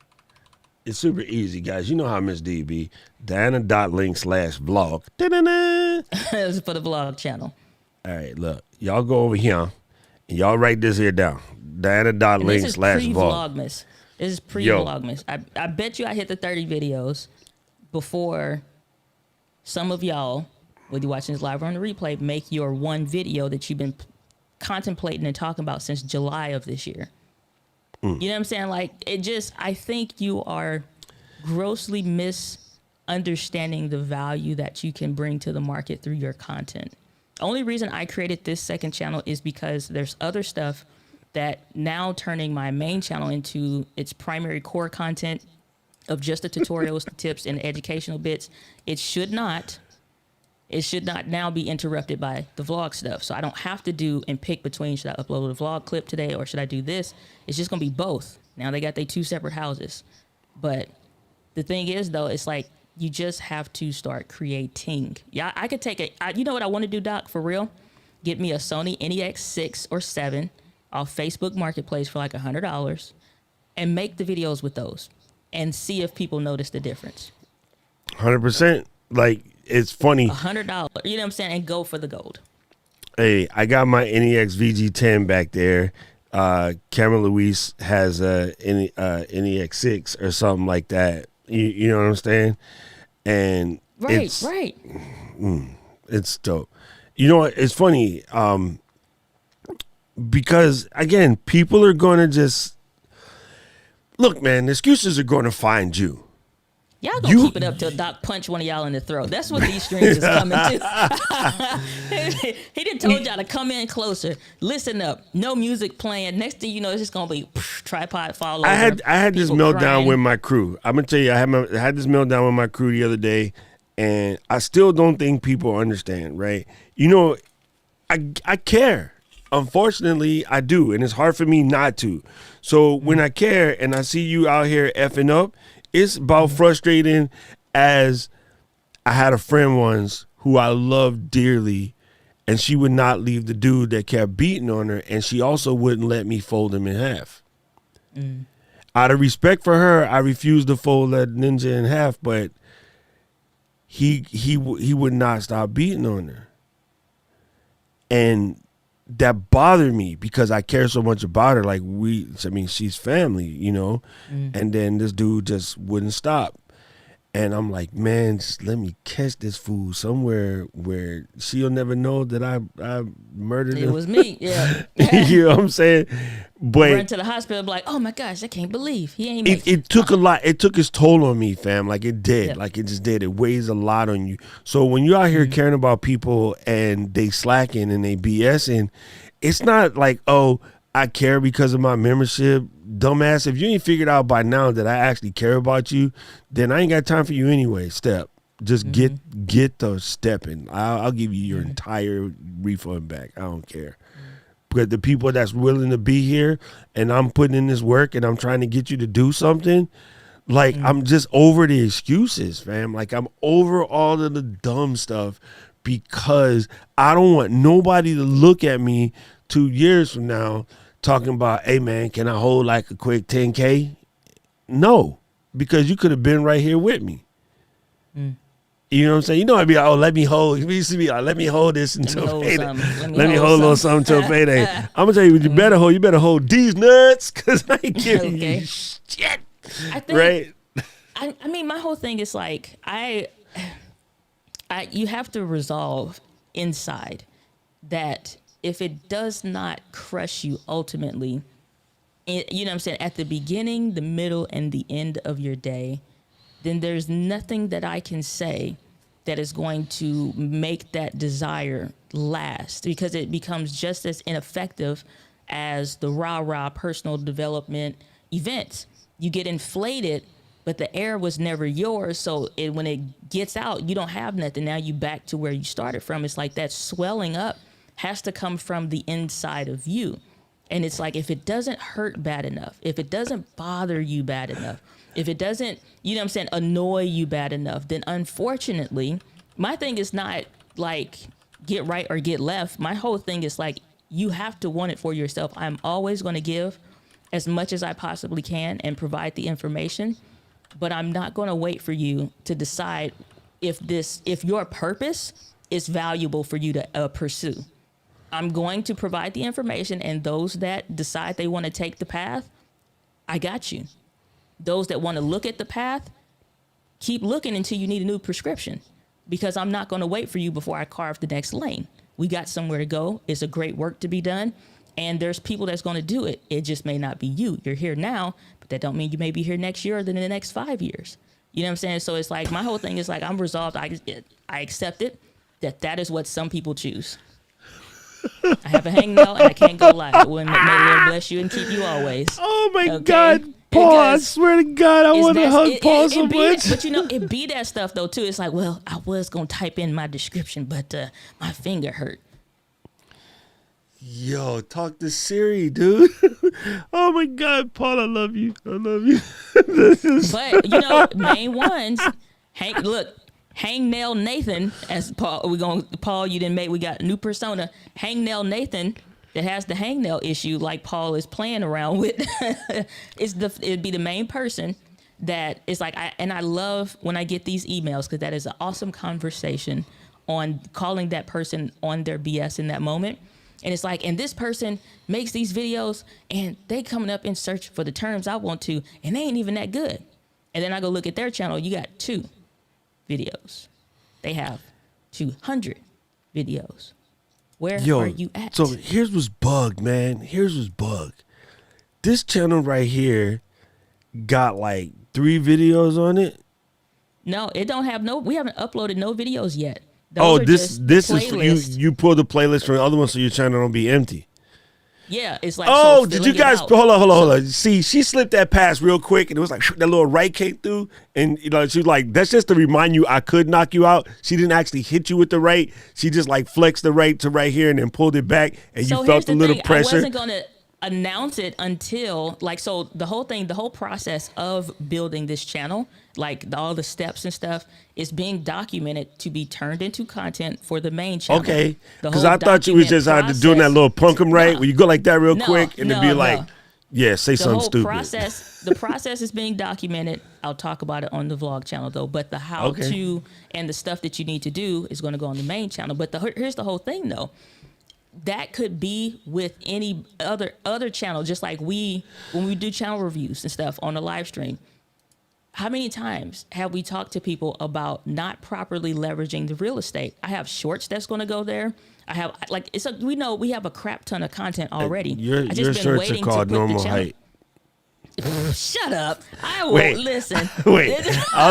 It's super easy, guys. You know how Miss D be. Diana.link/vlog. It's for the vlog channel. All right, look. Y'all go over here and y'all write this here down. Diana.link/vlog. This is pre-vlogmas. This is pre-vlogmas. I bet you I hit the 30 videos before some of y'all, whether you're watching this live or on the replay, make your one video that you've been contemplating and talking about since July of this year. You know what I'm saying? Like, I think you are grossly misunderstanding the value that you can bring to the market through your content. The only reason I created this second channel is because there's other stuff that now turning my main channel into its primary core content of just the tutorials, the tips, and the educational bits. It should not now be interrupted by the vlog stuff. So I don't have to do and pick between, should I upload a vlog clip today or should I do this? It's just going to be both. Now they got their two separate houses. But the thing is, though, it's like you just have to start creating. Yeah, I could take you know what I want to do, Doc, for real? Get me a Sony NEX6 or 7 off Facebook Marketplace for like $100 and make the videos with those and see if people notice the difference. 100%. Like, it's funny. $100, you know what I'm saying? And go for the gold. Hey, I got my NEX VG10 back there. Cameron Luis has a NEX6 or something like that. You know what I'm saying? And right. it's dope. You know what? It's funny. because again, people are going to just look, man. Excuses are going to find you. Y'all gonna keep it up till Doc punch one of y'all in the throat. That's what these streams is coming to. He done told y'all to come in closer. Listen up. No music playing. Next thing you know, it's just gonna be tripod fall over. I had this meltdown crying. with my crew. I'm gonna tell you, I had this meltdown with my crew the other day, and I still don't think people understand. Right? You know, I care. Unfortunately, I do, and it's hard for me not to. So when I care and I see you out here effing up, it's about frustrating as I had a friend once who I loved dearly, and she would not leave the dude that kept beating on her, and she also wouldn't let me fold him in half. Out of respect for her, I refused to fold that ninja in half, but he would not stop beating on her. And that bothered me because I care so much about her. Like she's family, you know? And then this dude just wouldn't stop. And I'm like, man, just let me catch this fool somewhere where she'll never know that I murdered him. It was me, yeah. You know what I'm saying? But run to the hospital, be like, oh my gosh, I can't believe he ain't. It took a lot. It took its toll on me, fam. Like it did. Yeah. Like it just did. It weighs a lot on you. So when you're out here caring about people and they slacking and they BSing, it's not like, oh, I care because of my membership. Dumbass, if you ain't figured out by now that I actually care about you, then I ain't got time for you anyway. Step. Just get the stepping. I'll give you your entire refund back. I don't care. But the people that's willing to be here and I'm putting in this work and I'm trying to get you to do something, like I'm just over the excuses, fam. Like I'm over all of the dumb stuff because I don't want nobody to look at me 2 years from now talking about, hey man, can I hold like a quick 10K? No, because you could have been right here with me. You know what I'm saying? You know, I'd be like, oh, let me hold. We used to be like, let me hold this until payday. Let me hold a little something until payday. I'm gonna tell you what you better hold. You better hold these nuts because I ain't giving you shit. I think, right? I mean, my whole thing is like, you have to resolve inside that if it does not crush you ultimately, you know what I'm saying, at the beginning, the middle, and the end of your day, then there's nothing that I can say that is going to make that desire last, because it becomes just as ineffective as the rah-rah personal development events. You get inflated, but the air was never yours. So when it gets out, you don't have nothing. Now you back to where you started from. It's like that swelling up has to come from the inside of you. And it's like, if it doesn't hurt bad enough, if it doesn't bother you bad enough, if it doesn't, you know what I'm saying, annoy you bad enough, then unfortunately, my thing is not like get right or get left. My whole thing is like, you have to want it for yourself. I'm always going to give as much as I possibly can and provide the information, but I'm not going to wait for you to decide if your purpose is valuable for you to pursue. I'm going to provide the information, and those that decide they want to take the path, I got you. Those that want to look at the path, keep looking until you need a new prescription, because I'm not going to wait for you before I carve the next lane. We got somewhere to go. It's a great work to be done, and there's people that's going to do it. It just may not be you. You're here now, but that don't mean you may be here next year or then in the next 5 years. You know what I'm saying? So it's like, my whole thing is like, I'm resolved. I accept it, that is what some people choose. I have a hangnail and I can't go live. May the Lord bless you and keep you always. Oh my God, Paul! I swear to God, I want to hug Paul so much. But you know, it be that stuff though too. It's like, well, I was gonna type in my description, but my finger hurt. Yo, talk to Siri, dude. Oh my God, Paul, I love you. I love you. But you know, main ones. Hangnail Nathan, as Paul, you didn't make, we got a new persona. Hangnail Nathan that has the hangnail issue, like Paul is playing around with, it'd be the main person that is like, I love when I get these emails, because that is an awesome conversation on calling that person on their BS in that moment. And it's like, and this person makes these videos and they coming up in search for the terms I want to, and they ain't even that good. And then I go look at their channel, you got 2 videos. They have 200 videos. Where Yo, are you at? so here's what's bugged, man. Here's what's bugged. This channel right here got like 3 videos on it. No, it don't have no. We haven't uploaded no videos yet. Those are this just this the is for playlist. you pull the playlist from the other one so your channel don't be empty. Yeah, it's like. Oh, so did you filling it guys out. hold on? See, she slipped that pass real quick, and it was like that little right came through, and she was like, "That's just to remind you I could knock you out." She didn't actually hit you with the right. She just like flexed the right to right here, and then pulled it back, and So you here's felt the a little thing. pressure. I wasn't gonna announce it until so the whole process of building this channel, all the steps and stuff, is being documented to be turned into content for the main channel. Okay, The because whole I thought you was just out document doing that little process- punkum right, No. where you go like that real No, quick, and then be no, like, no. "Yeah, say The something whole stupid." the process is being documented. I'll talk about it on the vlog channel though, but the how Okay. to and the stuff that you need to do is going to go on the main channel. But here's the whole thing though. That could be with any other channel, just like when we do channel reviews and stuff on the live stream. How many times have we talked to people about not properly leveraging the real estate? I have shorts that's going to go there. I have we know we have a crap ton of content already. Your I just been shirts are waiting called to put normal the channel. height. Shut up! I won't Wait. listen. Wait, I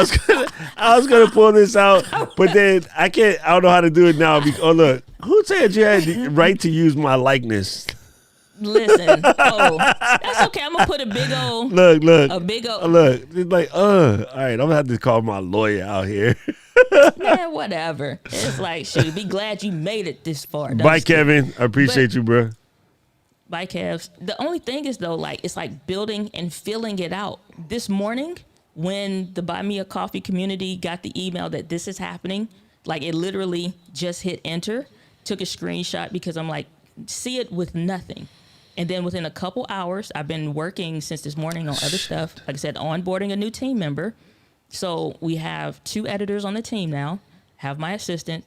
was gonna pull this out, but then I can't. I don't know how to do it now. Oh look, who said you had the right to use my likeness? Listen. Oh, that's okay. I'm gonna put a big old. Look, A big old. look. It's like, all right, I'm gonna have to call my lawyer out here. Yeah, whatever. It's like, shoot, be glad you made it this far. No, Bye, just kidding. Kevin. I appreciate you, bro. Bye, Cavs. The only thing is though, it's like building and filling it out. This morning, when the Buy Me a Coffee community got the email that this is happening, it literally just hit enter, took a screenshot because I'm like, see it with nothing. And then within a couple hours, I've been working since this morning on other stuff. Like I said, onboarding a new team member. So we have 2 editors on the team now, have my assistant,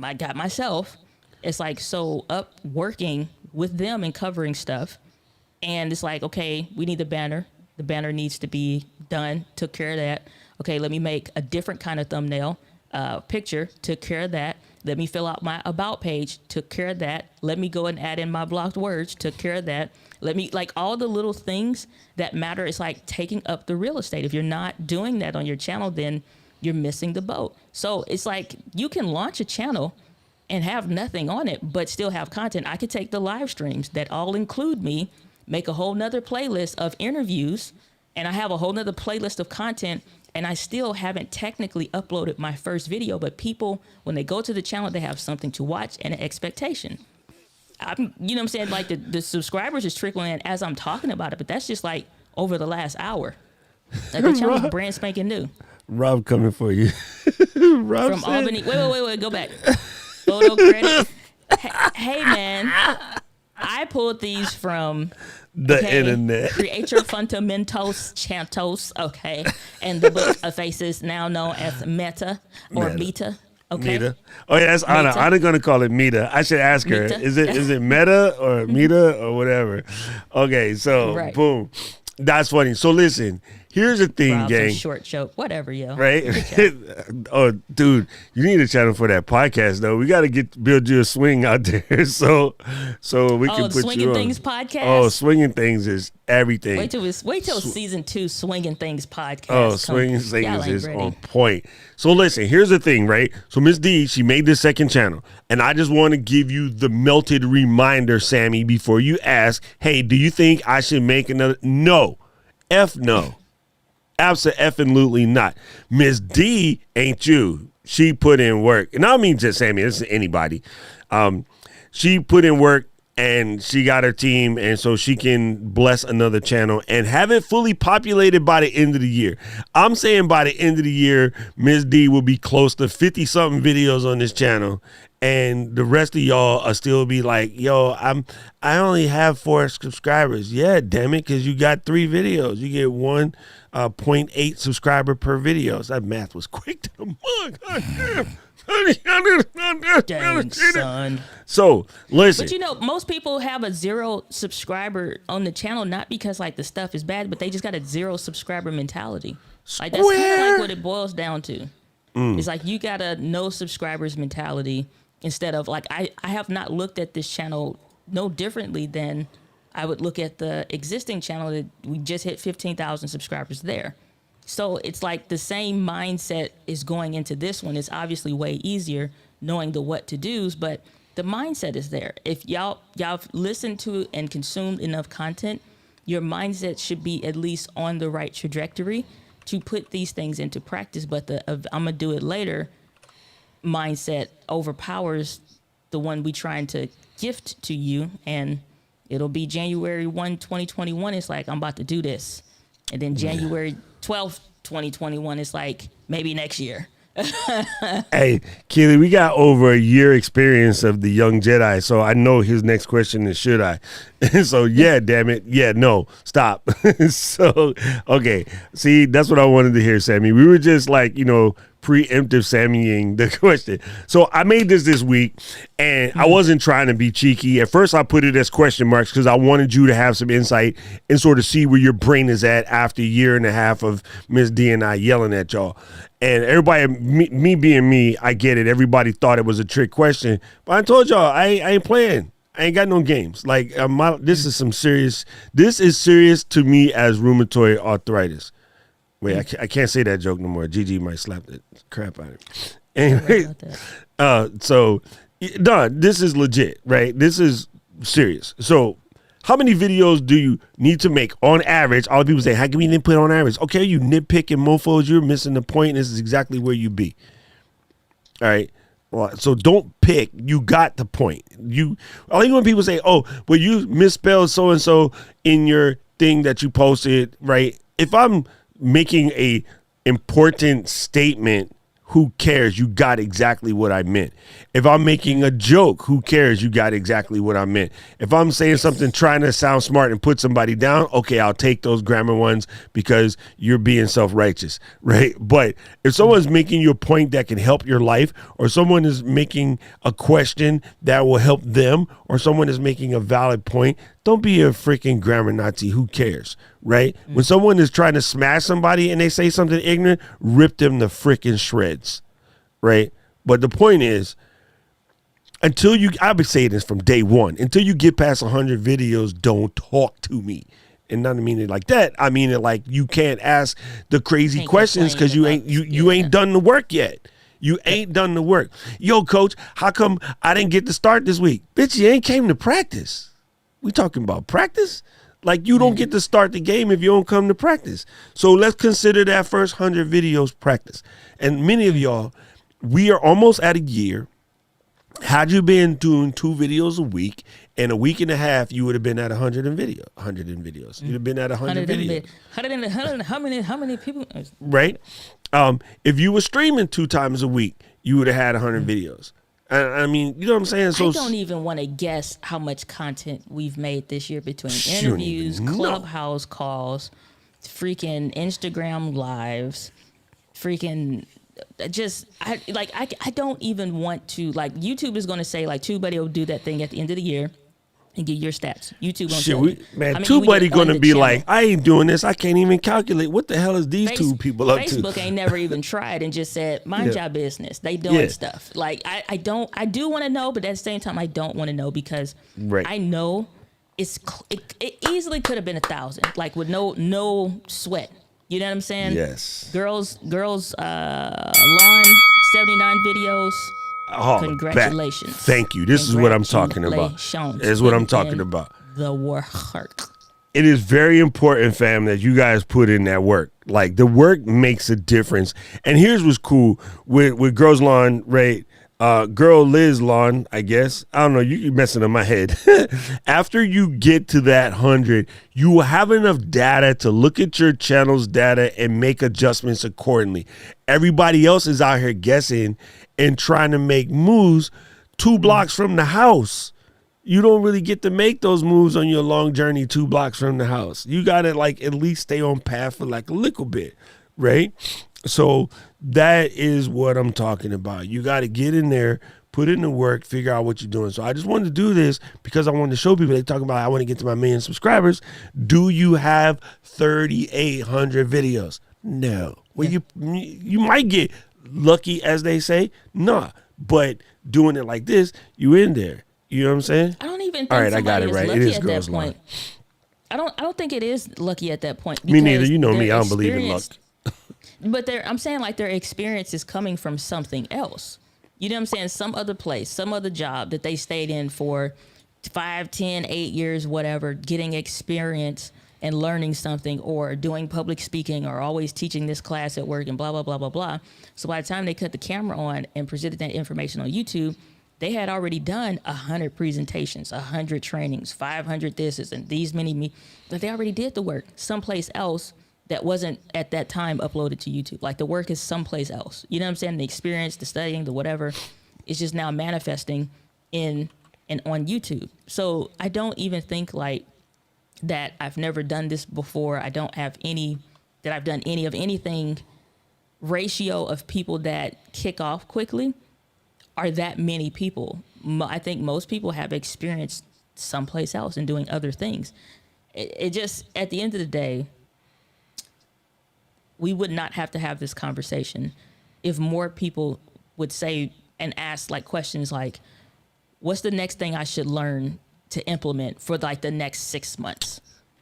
I got myself. It's up working with them and covering stuff. And it's like, okay, we need the banner. The banner needs to be done. Took care of that. Okay, let me make a different kind of thumbnail picture. Took care of that. Let me fill out my about page. Took care of that. Let me go and add in my blocked words. Took care of that. Let me all the little things that matter. It's like taking up the real estate. If you're not doing that on your channel, then you're missing the boat. So it's like you can launch a channel and have nothing on it, but still have content. I could take the live streams that all include me, make a whole nother playlist of interviews, and I have a whole nother playlist of content, and I still haven't technically uploaded my first video, but people, when they go to the channel, they have something to watch and an expectation. You know what I'm saying? The subscribers is trickling in as I'm talking about it, but that's just over the last hour. The channel's brand spanking new. Rob coming for you. Rob From said, Albany. Wait, go back. Photo credit. Hey, man. I pulled these from the internet. Create Your Fundamentos Chantos. Okay. And the book of faces, now known as Meta or Meta. Okay. Meta. Oh yeah, that's Anna. Meta. Anna gonna call it Meta. I should ask her. Meta. Is it Meta or Meta or whatever? Okay, so Right. boom. That's funny. So listen, here's the thing, Rob's gang. a short joke. Whatever, yo. Right? Oh, dude, you need a channel for that podcast though. We got to build you a swing out there, so we can put Swinging you on. Things podcast. Oh, swinging things is everything. Wait till season 2 Swinging Things podcast. Oh, comes. swinging Y'all things ain't is ready. on point. So listen, here's the thing, right? So Miss D, she made this second channel, and I just want to give you the melted reminder, Sammy, before you ask, hey, do you think I should make another? No. F no. Absolutely not. Miss D ain't you. She put in work. And I don't mean just Sammy, this is anybody. She put in work and she got her team, and so she can bless another channel and have it fully populated by the end of the year. I'm saying by the end of the year, Miss D will be close to 50-something videos on this channel, and the rest of y'all are still be like, yo, I only have 4 subscribers. Yeah, damn it, because you got 3 videos. You get 1.8 subscriber per video. So that math was quick to the mug. God damn. Dang, son. So listen. But most people have a 0 subscriber on the channel, not because the stuff is bad, but they just got a 0 subscriber mentality. That's kind of what it boils down to. It's like you got a no subscribers mentality, instead of like, I have not looked at this channel no differently than I would look at the existing channel that we just hit 15,000 subscribers there. So it's like the same mindset is going into this one. It's obviously way easier knowing the what to do's, but the mindset is there. If y'all listened to and consumed enough content, your mindset should be at least on the right trajectory to put these things into practice. But the I'm gonna do it later mindset overpowers the one we trying to gift to you, and it'll be January 1, 2021. It's like, I'm about to do this. And then January 12th, 2021, it's like, maybe next year. Hey, Keely, we got over a year experience of the young Jedi, so I know his next question is, should I? So, yeah, damn it. Yeah, no, stop. So, okay. See, that's what I wanted to hear, Sammy. We were just like, preemptive Sammying the question. So I made this week, and I wasn't trying to be cheeky. At first, I put it as question marks because I wanted you to have some insight and sort of see where your brain is at after a year and a half of Miss D and I yelling at y'all. And everybody, me being me, I get it. Everybody thought it was a trick question, but I told y'all I ain't playing. I ain't got no games. Like this is some serious. This is serious to me as rheumatoid arthritis. Wait, I can't say that joke no more. Gigi might slap the crap out of it. Anyway, so, Don, this is legit, right? This is serious. So, how many videos do you need to make on average? All the people say, how can we nitpick on average? Okay, you nitpicking mofos, you're missing the point. This is exactly where you be. All right. Well, so don't pick. You got the point. I think when people say, oh, well, you misspelled so-and-so in your thing that you posted, right? If I'm making a important statement, who cares? You got exactly what I meant. If I'm making a joke, who cares? You got exactly what I meant. If I'm saying something trying to sound smart and put somebody down, okay, I'll take those grammar ones because you're being self-righteous, right? But if someone's making you a point that can help your life, or someone is making a question that will help them, or someone is making a valid point, don't be a freaking grammar Nazi. Who cares, right? When someone is trying to smash somebody and they say something ignorant, rip them to freaking shreds, right? But the point is, I've been saying this from day one, until you get past 100 videos, don't talk to me. And not to mean it like that. I mean it like you can't ask the crazy questions because you ain't done the work yet. You ain't done the work. Yo, coach, how come I didn't get to start this week? Bitch, you ain't came to practice. We talking about practice? Like, you don't get to start the game if you don't come to practice. So let's consider that first 100 videos practice. And many of y'all, we are almost at a year. Had you been doing 2 videos a week, in a week and a half, you would have been at 100 videos. You'd have been at 100 videos. 100, how many people? Right? If you were streaming 2 times a week, you would have had 100 videos. I mean, you know what I'm saying? So I don't even want to guess how much content we've made this year between interviews, Clubhouse calls, freaking Instagram lives, freaking I don't even want to, like, YouTube is going to say, like, TubeBuddy will do that thing at the end of the year and get your stats. YouTube gonna tell you. TubeBuddy going to be like, I ain't doing this. I can't even calculate. What the hell is these two people up to? Facebook ain't never even tried and just said, mind your business. They doing stuff. Like, I do want to know, but at the same time, I don't want to know because I know it easily could have been 1,000, like with no sweat. You know what I'm saying? Yes. Girls, lawn, 79 videos. Oh, congratulations. Thank you. This is what I'm talking about. This is what I'm talking about. The work. It is very important, fam, that you guys put in that work. Like, the work makes a difference. And here's what's cool with Girls Lawn, right? Girl Liz Lawn, I guess. I don't know. You're messing up my head. After you get to that 100, you will have enough data to look at your channel's data and make adjustments accordingly. Everybody else is out here guessing and trying to make moves 2 blocks from the house. You don't really get to make those moves on your long journey 2 blocks from the house. You got to, like, at least stay on path for like a little bit, right? So that is what I'm talking about. You got to get in there, put in the work, figure out what you're doing. So I just wanted to do this because I wanted to show people. They talking about, I want to get to my 1 million subscribers. Do you have 3,800 videos? No. Well, you might get lucky, as they say. Nah. But doing it like this, you in there. You know what I'm saying? I don't even think All right, I got somebody it is right. It lucky is at that girls' point. I don't think it is lucky at that point. Me neither. because You know their me. I don't believe in luck. experience- But I'm saying like their experience is coming from something else. You know what I'm saying? Some other place, some other job that they stayed in for 5, 10, 8 years, whatever, getting experience and learning something, or doing public speaking, or always teaching this class at work, and blah, blah, blah, blah, blah. So by the time they cut the camera on and presented that information on YouTube, they had already done 100 presentations, 100 trainings, 500 thises, and these many, but they already did the work someplace else that wasn't at that time uploaded to YouTube. Like the work is someplace else. You know what I'm saying? The experience, the studying, the whatever is just now manifesting in and on YouTube. So I don't even think like that I've never done this before. I don't have that I've done any of anything. Ratio of people that kick off quickly are that many people. I think most people have experienced someplace else and doing other things. It just, at the end of the day, we would not have to have this conversation if more people would say and ask like questions like, what's the next thing I should learn to implement for like the next 6 months?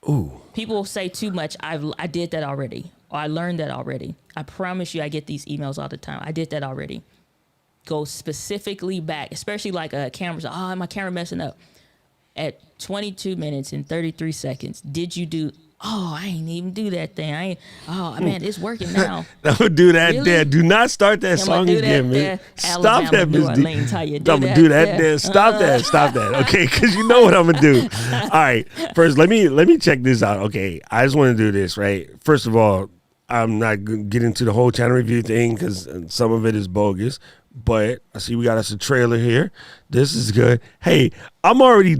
Ooh. People say too much. I did that already. Or I learned that already. I promise you, I get these emails all the time. I did that already. Go specifically back, especially like cameras. Oh, my camera messing up. At 22 minutes and 33 seconds, did you do? Oh, I ain't even do that thing. Oh man, it's working now. I'm gonna do that Really? there. Do not start that song again, man. Stop that, Miss D. I'm gonna do that there. Stop that. Stop that. Okay, because you know what I'm gonna do. All right. First, let me check this out. Okay, I just want to do this right. First of all, I'm not gonna get into the whole channel review thing because some of it is bogus. But I see we got us a trailer here. This is good. Hey, I'm already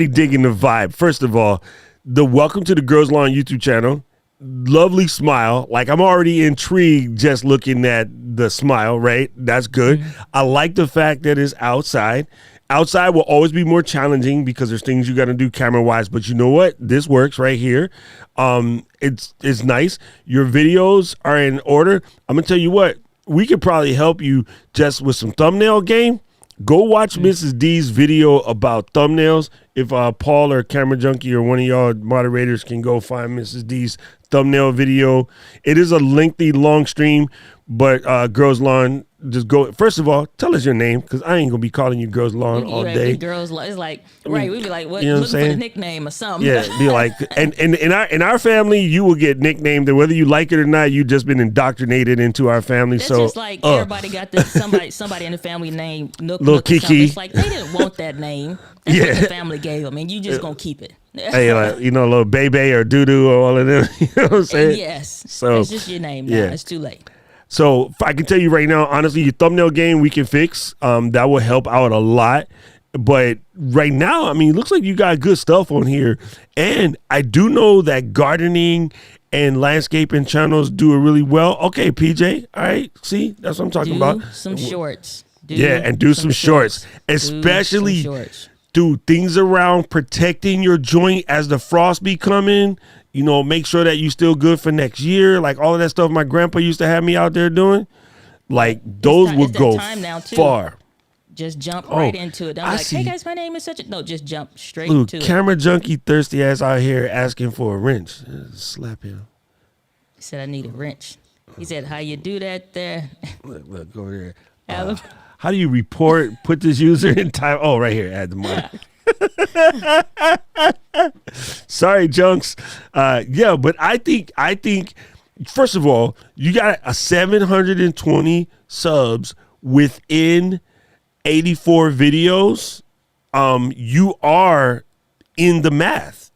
digging the vibe. First of all, the welcome to the Girls Lawn YouTube channel. Lovely smile. Like I'm already intrigued just looking at the smile, right? That's good. Mm-hmm. I like the fact that it's outside. Outside will always be more challenging because there's things you got to do camera-wise, but you know what? This works right here. It's nice. Your videos are in order. I'm going to tell you what. We could probably help you just with some thumbnail game. Go watch Mrs. D's video about thumbnails. If Paul or Camera Junkie or one of y'all moderators can go find Mrs. D's thumbnail video. It is a lengthy, long stream, but Girls Lawn, just go. First of all, tell us your name because I ain't going to be calling you Girls Lawn all day. Girls Lawn. It's like, right, we'd be like, what, you know what looking for a nickname or something. Yeah, be like, and in our family, you will get nicknamed, and whether you like it or not, you've just been indoctrinated into our family. That's so just like everybody got somebody in the family name, Little Kiki. It's like they didn't want that name. That's what the family gave them, and you just gonna keep it. Hey, like, little Bebe or Doo-Doo or all of them. You know what I'm saying? Yes. So it's just your name now. Yeah. It's too late. So I can tell you right now, honestly, your thumbnail game we can fix. That will help out a lot. But right now, I mean, it looks like you got good stuff on here. And I do know that gardening and landscaping channels do it really well. Okay, PJ. All right. See, that's what I'm talking about. Some shorts. Do some shorts. Especially, shorts. do things around protecting your joint as the frost be coming. Make sure that you still good for next year. Like all of that stuff my grandpa used to have me out there doing. Like those would go far. Just jump right into it. I'm like, hey guys, my name is such a... No, just jump straight to it. Camera Junkie thirsty ass out here asking for a wrench. Slap him. He said, I need a wrench. He said, how you do that there? Look, go there. How do you put this user in time? Oh, right here. Add the mic. Sorry, Junks. But I think first of all, you got a 720 subs within 84 videos. You are in the math,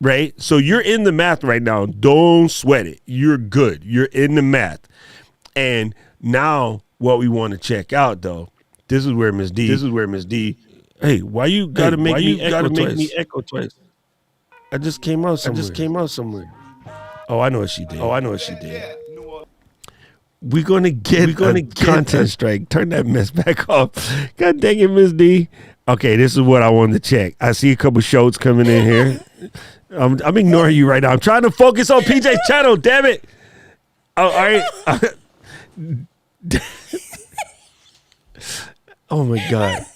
right? So you're in the math right now. Don't sweat it. You're good. You're in the math. And now what we want to check out though, this is where Miss D. Hey, why you gotta make me echo twice? I just came out somewhere. Oh, I know what she did. We're gonna get content strike. Turn that mess back off. God dang it, Miss D. Okay, this is what I wanted to check. I see a couple shows coming in here. I'm ignoring you right now. I'm trying to focus on PJ's channel. Damn it! Oh, all right. Oh my God.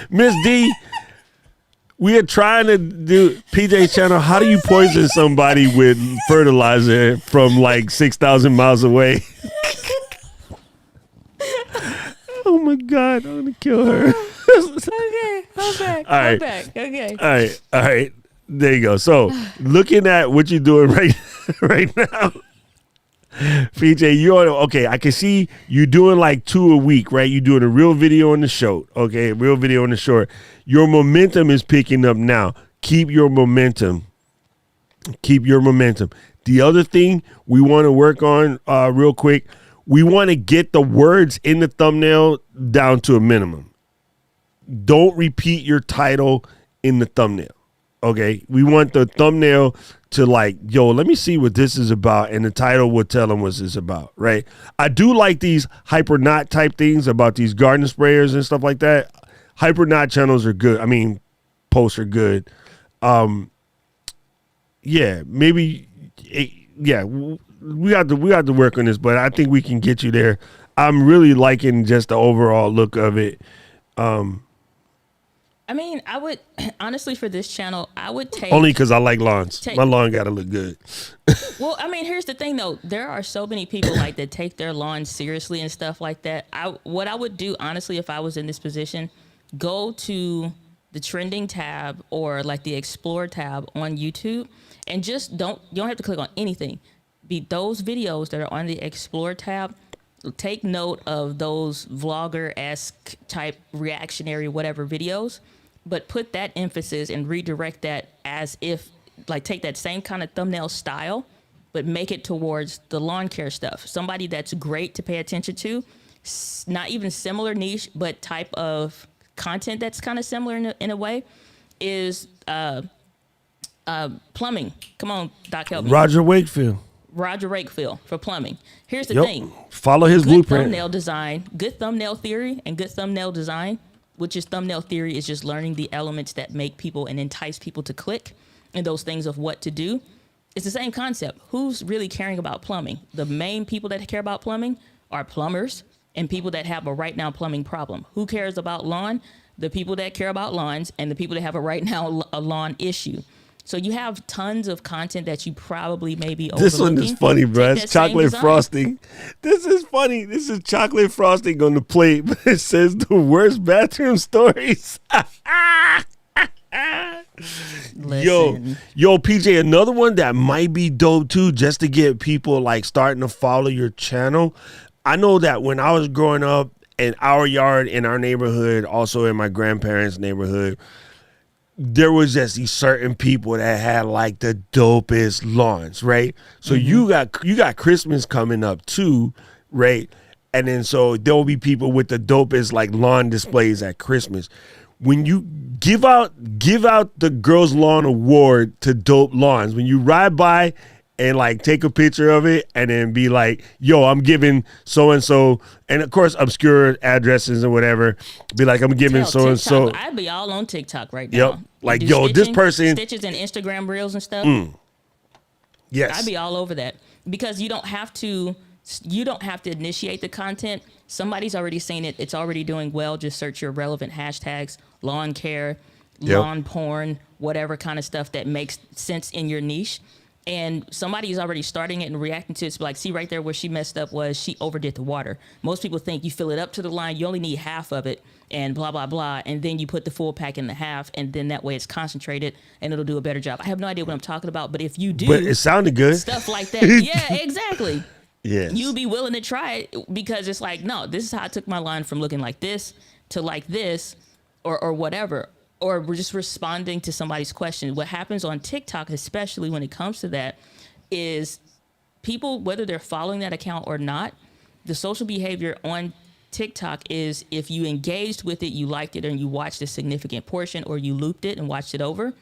Miss D, we are trying to do PJ's channel. How do you poison somebody with fertilizer from like 6,000 miles away? Oh my God, I'm gonna kill her. Okay, hold back. All right. Hold back. Okay. All right. There you go. So looking at what you're doing right now. PJ, you're okay. I can see you doing like 2 a week, right? You're doing a real video on the show. Okay, real video on the short. Your momentum is picking up now. Keep your momentum. Keep your momentum. The other thing we want to work on real quick, we want to get the words in the thumbnail down to a minimum. Don't repeat your title in the thumbnail. Okay, we want the thumbnail to like, yo, let me see what this is about, and the title will tell them what it's about, right? I do like these hypernaut type things about these garden sprayers and stuff like that. Hypernaut channels are good. I mean, posts are good. Yeah, maybe, yeah, we got to work on this, but I think we can get you there. I'm really liking just the overall look of it. I mean, I would honestly for this channel, I would take Only because I like lawns. My lawn got to look good. Well, I mean, here's the thing though. There are so many people like that take their lawns seriously and stuff like that. What I would do honestly if I was in this position, go to the trending tab or like the explore tab on YouTube and just you don't have to click on anything. Be those videos that are on the explore tab. Take note of those vlogger-esque type reactionary whatever videos, but put that emphasis and redirect that as if like take that same kind of thumbnail style, but make it towards the lawn care stuff. Somebody that's great to pay attention to, not even similar niche, but type of content that's kind of similar in a way is plumbing. Come on, Doc, help me. Roger Wakefield for plumbing. Here's the Yep. thing. Follow his Good blueprint. thumbnail design, good thumbnail theory, and good thumbnail design, which is thumbnail theory is just learning the elements that make people and entice people to click and those things of what to do. It's the same concept. Who's really caring about plumbing? The main people that care about plumbing are plumbers and people that have a right now plumbing problem. Who cares about lawn? The people that care about lawns and the people that have a right now a lawn issue. So you have tons of content that you probably maybe overlooking. This one is funny, bro. It's chocolate frosting. This is funny. This is chocolate frosting on the plate, but it says the worst bathroom stories. Yo, PJ, another one that might be dope too, just to get people like starting to follow your channel. I know that when I was growing up in our yard, in our neighborhood, also in my grandparents' neighborhood, there was just these certain people that had like the dopest lawns, right? So you got Christmas coming up too, right? And then so there'll be people with the dopest like lawn displays at Christmas. When you give out the Girls Lawn Award to dope lawns, when you ride by and like take a picture of it and then be like, yo, I'm giving so-and-so, and of course, obscure addresses or whatever, be like, I'm giving so-and-so. I'd be all on TikTok right now. Yep. Like, yo, this person. Stitches and Instagram reels and stuff. Yes. I'd be all over that because you don't have to initiate the content. Somebody's already seen it. It's already doing well. Just search your relevant hashtags, lawn care, lawn porn, whatever kind of stuff that makes sense in your niche. And somebody is already starting it and reacting to it. It's like, see right there where she messed up was she overdid the water. Most people think you fill it up to the line, you only need half of it and blah, blah, blah. And then you put the full pack in the half and then that way it's concentrated and it'll do a better job. I have no idea what I'm talking about, but if you do. But it sounded good. Stuff like that. Yeah, exactly. Yes. You'd be willing to try it because it's like, no, this is how I took my line from looking like this to like this or whatever. Or we're just responding to somebody's question. What happens on TikTok, especially when it comes to that, is people, whether they're following that account or not, the social behavior on TikTok is if you engaged with it, you liked it, and you watched a significant portion, or you looped it and watched it over,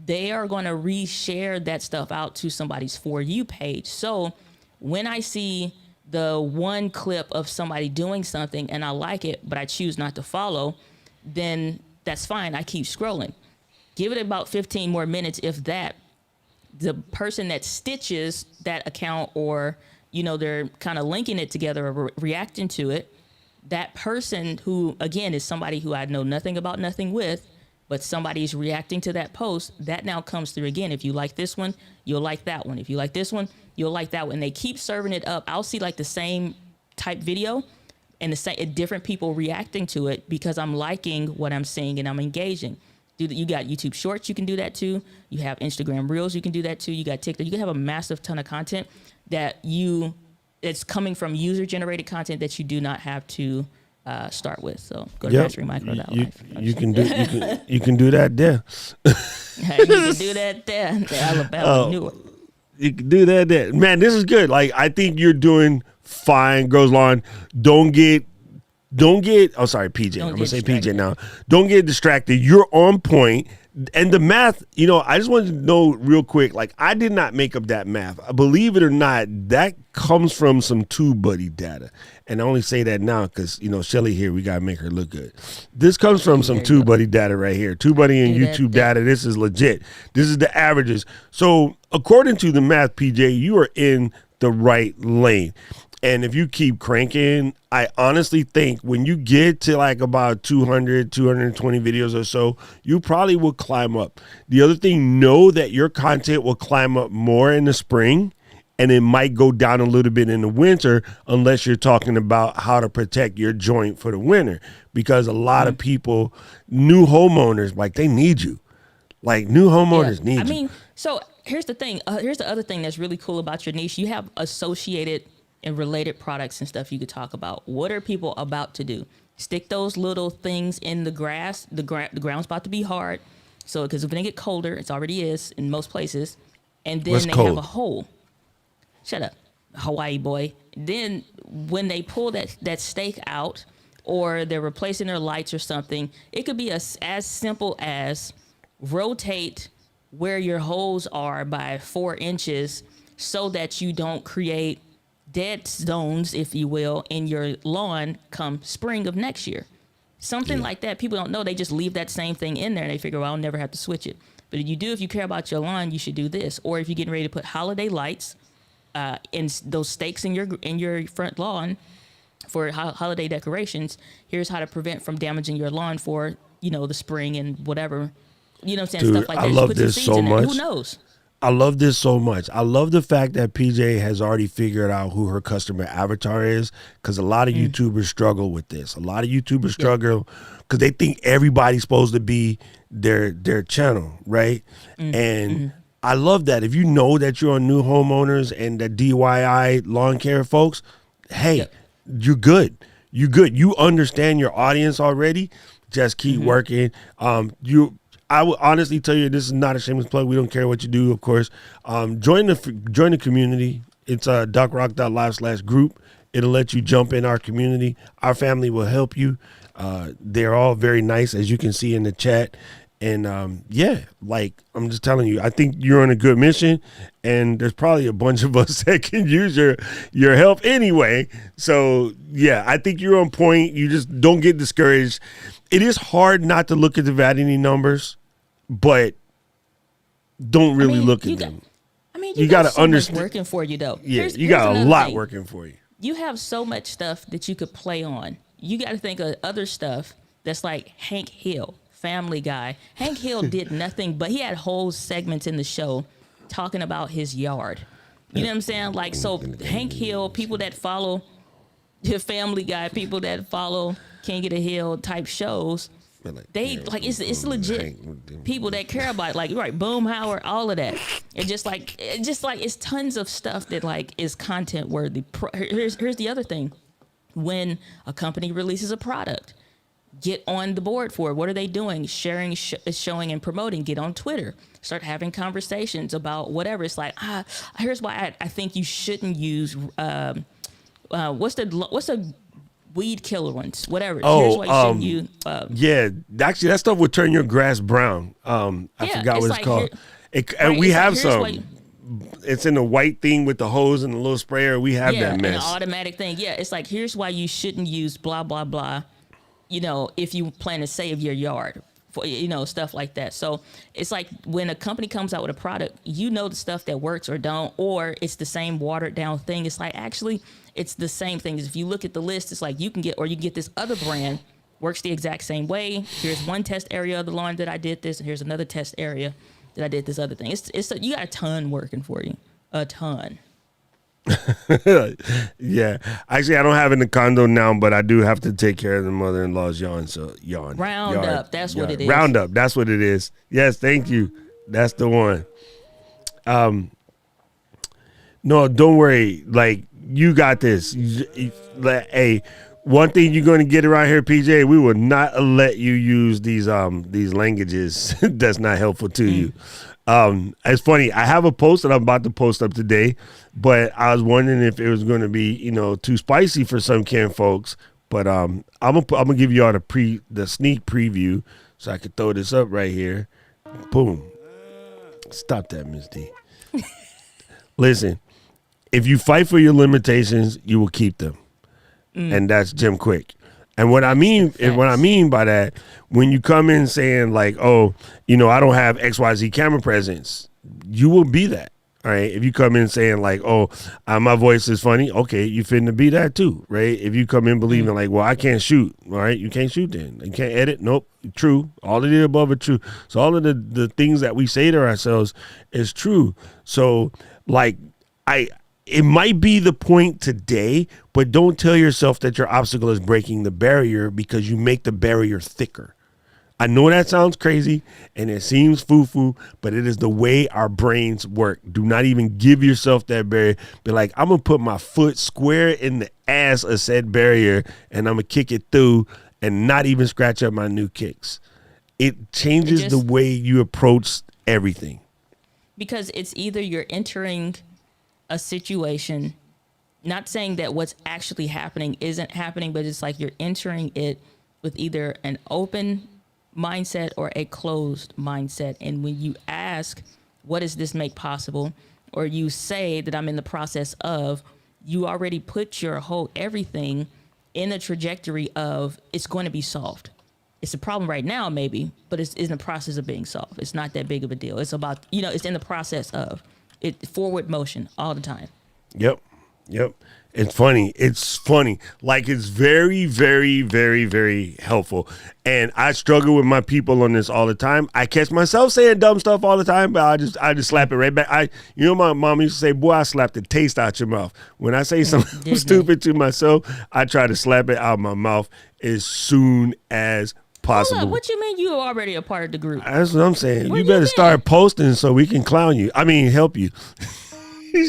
they are going to reshare that stuff out to somebody's For You page. So when I see the one clip of somebody doing something and I like it, but I choose not to follow, then that's fine. I keep scrolling. Give it about 15 more minutes, if that, the person that stitches that account, or they're kind of linking it together or reacting to it, that person who again is somebody who I know nothing about, nothing with, but somebody's reacting to that post, that now comes through again. If you like this one, you'll like that one. If you like this one, you'll like that one. And they keep serving it up. I'll see like the same type video and the same different people reacting to it because I'm liking what I'm seeing and I'm engaging. You got YouTube Shorts, you can do that too. You have Instagram Reels, you can do that too. You got TikTok. You can have a massive ton of content it's coming from user generated content that you do not have to start with. So go to masteringmicro.life. You can do that there. You can do that there. Alabama knew it. You can do that there. Man, this is good. Like, I think you're doing fine, Girls Lawn. Don't get oh, sorry, PJ. I'm gonna say PJ now. Don't get distracted. You're on point. And the math, I just wanted to know real quick, like, I did not make up that math. Believe it or not, that comes from some TubeBuddy data. And I only say that now because, Shelly here, we got to make her look good. This comes from some TubeBuddy data right here. TubeBuddy and YouTube data, this is legit. This is the averages. So according to the math, PJ, you are in the right lane. And if you keep cranking, I honestly think when you get to like about 200, 220 videos or so, you probably will climb up. The other thing, know that your content will climb up more in the spring, and it might go down a little bit in the winter unless you're talking about how to protect your joint for the winter. Because a lot of people, new homeowners, like, they need you. Like, new homeowners need you. I mean, so here's the thing. Here's the other thing that's really cool about your niche. You have associated and related products and stuff you could talk about. What are people about to do? Stick those little things in the grass. The ground's about to be hard. So, because when they get colder, it already is in most places. And then they have a hole. Shut up, Hawaii boy. Then when they pull that stake out, or they're replacing their lights or something, it could be as simple as rotate where your holes are by 4 inches so that you don't create dead zones, if you will, in your lawn come spring of next year. Something like that. People don't know. They just leave that same thing in there and they figure, well, I'll never have to switch it. But if you care about your lawn, you should do this. Or if you're getting ready to put holiday lights in those stakes in your front lawn for holiday decorations, here's how to prevent from damaging your lawn for, the spring and whatever. You know what I'm saying? Dude, stuff like that. I love this so much. Who knows? I love this so much. I love the fact that PJ has already figured out who her customer avatar is, because a lot of YouTubers struggle with this. A lot of YouTubers struggle because they think everybody's supposed to be their channel, right? And I love that. If you know that you're on new homeowners and the DIY lawn care folks, hey, you're good. You're good. You understand your audience already. Just keep working. I would honestly tell you, this is not a shameless plug. We don't care what you do, of course. Join the community. It's docrock.live/group. It'll let you jump in our community. Our family will help you. They're all very nice, as you can see in the chat. And like, I'm just telling you, I think you're on a good mission, and there's probably a bunch of us that can use your help anyway. So yeah, I think you're on point. You just don't get discouraged. It is hard not to look at the vanity numbers, but don't really look at them. You got to understand working for you though. Yeah, you got a lot working for you. You have so much stuff that you could play on. You got to think of other stuff that's like Hank Hill, Family Guy. Hank Hill did nothing, but he had whole segments in the show talking about his yard. You know what I'm saying? Like, so Hank Hill, people that follow your Family Guy, people that follow King of the Hill type shows, they like it's legit people that care about it, like Boom Howard, all of that. It's just like it's tons of stuff that like is content worthy. Here's the other thing: when a company releases a product, get on the board for it. What are they doing? Sharing, showing, and promoting. Get on Twitter. Start having conversations about whatever. It's like here's why I think you shouldn't use what's the weed killer ones, whatever. Here's why you shouldn't use. Actually, that stuff would turn your grass brown. I forgot what it's called. We have some. It's in the white thing with the hose and the little sprayer. We have that mess. An automatic thing. Yeah, it's like, here's why you shouldn't use blah, blah, blah, if you plan to save your yard. for, stuff like that. So it's like when a company comes out with a product, the stuff that works or don't, or it's the same watered down thing. It's like, actually, it's the same thing. If you look at the list, it's like you can get this other brand, works the exact same way. Here's one test area of the lawn that I did this, and here's another test area that I did this other thing. You got a ton working for you, a ton. Yeah, actually, I don't have it in the condo now, but I do have to take care of the mother-in-law's yawn. So Roundup, that's what it is. Roundup, that's what it is. Yes, thank you. That's the one. No, don't worry. Like, you got this. Hey, one thing you're going to get around here, PJ, we will not let you use these languages that's not helpful to you. It's funny. I have a post that I'm about to post up today, but I was wondering if it was going to be, too spicy for some Ken folks. But I'm gonna give you all the sneak preview, so I could throw this up right here. Boom. Stop that, Ms. D. Listen, if you fight for your limitations, you will keep them, and that's Jim Quick. And what I mean by that, when you come in saying like, oh, I don't have XYZ camera presence, you will be that. All right. If you come in saying like, oh, my voice is funny, okay, you finna be that too, right? If you come in believing like, well, I can't shoot, all right, you can't shoot then. You can't edit, nope, true. All of the above are true. So all of the things that we say to ourselves is true. So like, it might be the point today, but don't tell yourself that your obstacle is breaking the barrier, because you make the barrier thicker. I know that sounds crazy and it seems foo-foo, but it is the way our brains work. Do not even give yourself that barrier. Be like, I'm going to put my foot square in the ass of said barrier and I'm going to kick it through and not even scratch up my new kicks. It changes the way you approach everything. Because it's either you're entering a situation, not saying that what's actually happening isn't happening, but it's like you're entering it with either an open mindset or a closed mindset. And when you ask, what does this make possible? Or you say that I'm in the process of, you already put your whole everything in the trajectory of it's going to be solved. It's a problem right now, maybe, but it's in the process of being solved. It's not that big of a deal. It's about, it's in the process of it, forward motion all the time. Yep. It's funny. Like, it's very, very, very, very helpful. And I struggle with my people on this all the time. I catch myself saying dumb stuff all the time, but I just slap it right back. My mom used to say, boy, I slap the taste out your mouth. When I say something stupid to myself, I try to slap it out of my mouth as soon as possible. Hold up, what you mean you are already a part of the group? That's what I'm saying. You better start posting so we can clown you. I mean, help you. I'm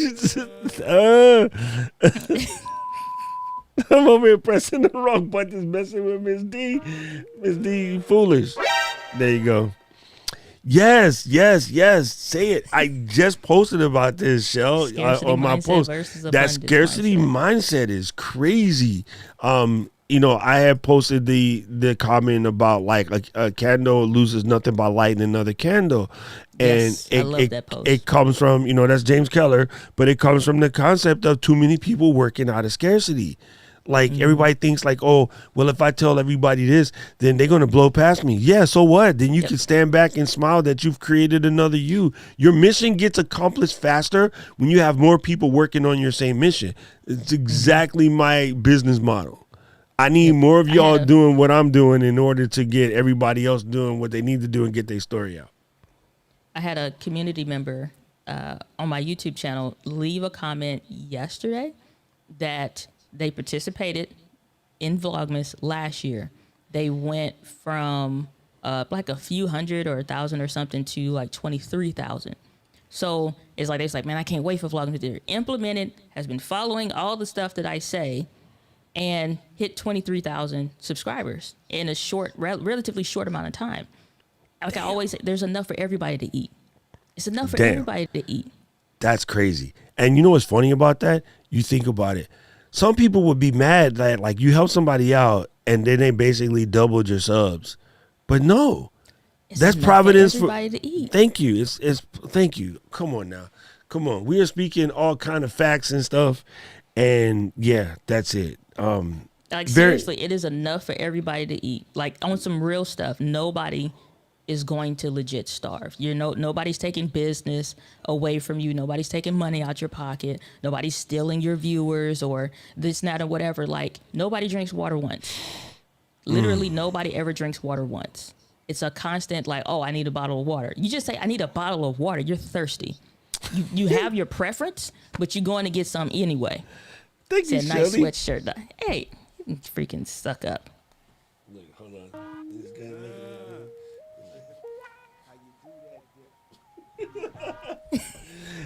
over here pressing the wrong buttons, messing with Miss D. Miss D, you foolish. There you go. Yes. Say it. I just posted about this, Shell, on my post. That scarcity mindset is crazy. I had posted the comment about like a candle loses nothing by lighting another candle. And yes, I love that post. It comes from, that's James Keller, but it comes from the concept of too many people working out of scarcity. Like, everybody thinks like, oh, well, if I tell everybody this, then they're going to blow past me. Yeah, so what? Then you can stand back and smile that you've created another you. Your mission gets accomplished faster when you have more people working on your same mission. It's exactly my business model. I need more of y'all doing what I'm doing in order to get everybody else doing what they need to do and get their story out. I had a community member on my YouTube channel leave a comment yesterday that they participated in Vlogmas last year. They went from like a few hundred or 1,000 or something to like 23,000. So it's like, man, I can't wait for Vlogmas. They're implemented, has been following all the stuff that I say, and hit 23,000 subscribers in a relatively short amount of time. Like I always say, there's enough for everybody to eat. It's enough for everybody to eat. That's crazy. And you know what's funny about that? You think about it. Some people would be mad that like you help somebody out and then they basically doubled your subs. But no. That's providence for everybody to eat. Thank you. Thank you. Come on now. Come on. We are speaking all kind of facts and stuff. And yeah, that's it. Seriously, it is enough for everybody to eat. Like on some real stuff. Nobody is going to legit starve. Nobody's taking business away from you. Nobody's taking money out your pocket. Nobody's stealing your viewers or this, that, or whatever. Like, nobody drinks water once. Literally, nobody ever drinks water once. It's a constant, like, oh, I need a bottle of water. You just say, I need a bottle of water. You're thirsty. You have your preference, but you're going to get some anyway. Thank you, nice Shelly. sweatshirt. Hey, you can freaking suck up. Look, hold on. This guy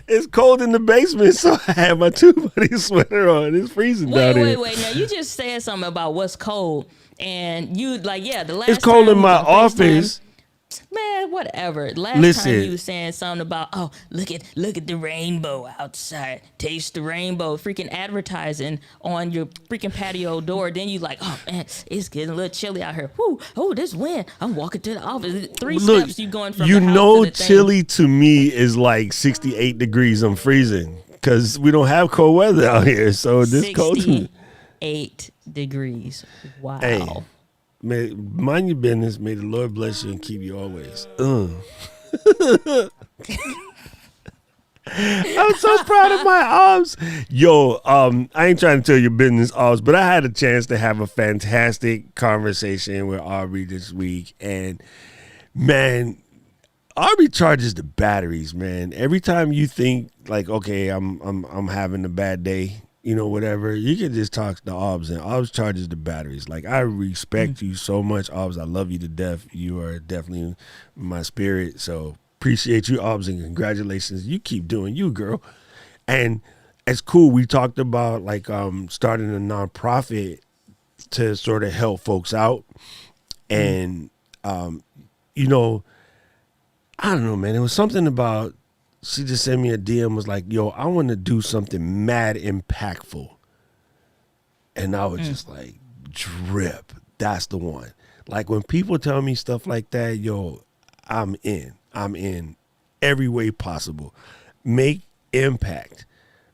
It's cold in the basement, so I have my two-buddy sweater on. It's freezing down here. Wait. Now, you just said something about what's cold, and you, like, yeah, the last It's cold time in my we was on FaceTime, office. Man, whatever. Last Listen. time you was saying something about, oh, look at the rainbow outside. Taste the rainbow. Freaking advertising on your freaking patio door. Then you like, oh man, it's getting a little chilly out here. Whoo, oh, this wind. I'm walking to the office. Three steps you going from the house to the chilly thing. to me is like 68 degrees. I'm freezing because we don't have cold weather out here. So this cold to me. 68 degrees. Wow. Hey. Mind your business. May the Lord bless you and keep you always. I'm so proud of my arms. Yo, I ain't trying to tell your business, arms, but I had a chance to have a fantastic conversation with Aubrey this week. And, man, Aubrey charges the batteries, man. Every time you think, like, okay, I'm having a bad day, whatever, you can just talk to Obbs, and Obbs charges the batteries. Like, I respect you so much, Obbs. I love you to death. You are definitely my spirit. So appreciate you, Obbs, and congratulations. You keep doing you, girl. And it's cool. We talked about like starting a nonprofit to sort of help folks out. And I don't know, man. It was something about, she just sent me a DM, was like, yo, I want to do something mad impactful. And I was just like, drip. That's the one. Like, when people tell me stuff like that, yo, I'm in every way possible. Make impact,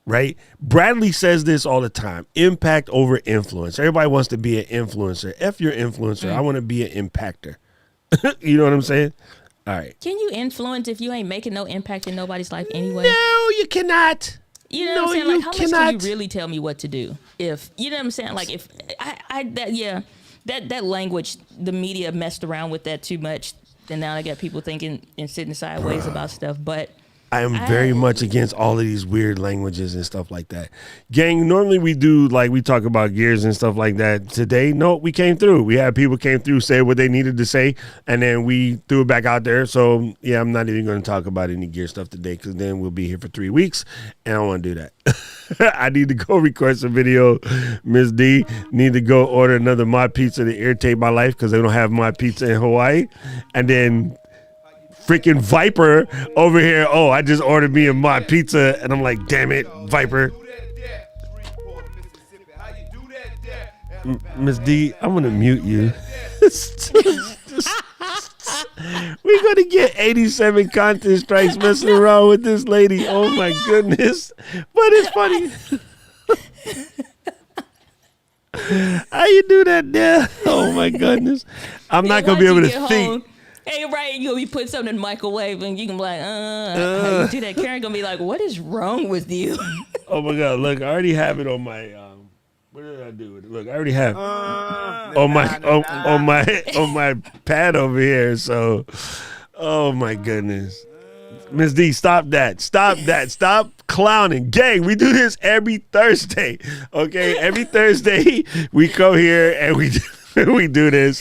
right? Bradley says this all the time. Impact over influence. Everybody wants to be an influencer. F your influencer. I want to be an impactor. You know what I'm saying? All right. Can you influence if you ain't making no impact in nobody's life anyway? No, you cannot. You know what I'm saying? Like, how much can you really tell me what to do? If, you know what I'm saying? Like, if that language, the media messed around with that too much. And now I got people thinking and sitting sideways about stuff. But I am very much against all of these weird languages and stuff like that. Gang, normally we do, like, we talk about gears and stuff like that. Today, no, we came through. We had people came through, say what they needed to say, and then we threw it back out there. So, yeah, I'm not even going to talk about any gear stuff today, because then we'll be here for 3 weeks, and I don't want to do that. I need to go record some video. Miss D need to go order another mod pizza to irritate my life, because they don't have mod pizza in Hawaii. And then freaking Viper over here, oh, I just ordered me a mod pizza, and I'm like, damn it, Viper. Miss D, I'm gonna mute you. We're gonna get 87 content strikes messing around with this lady. Oh my goodness. But it's funny. How you do that there? Oh my goodness. I'm not gonna be able to think. Hey, right, you'll be putting something in the microwave and you can be like, how you do that? Karen gonna be like, what is wrong with you? Oh my God, look, I already have it on my, what did I do with it? Look, I already have on my pad over here, so, oh my goodness. Miss D, stop that. Stop clowning. Gang, we do this every Thursday, okay? Every Thursday, we come here and we do this.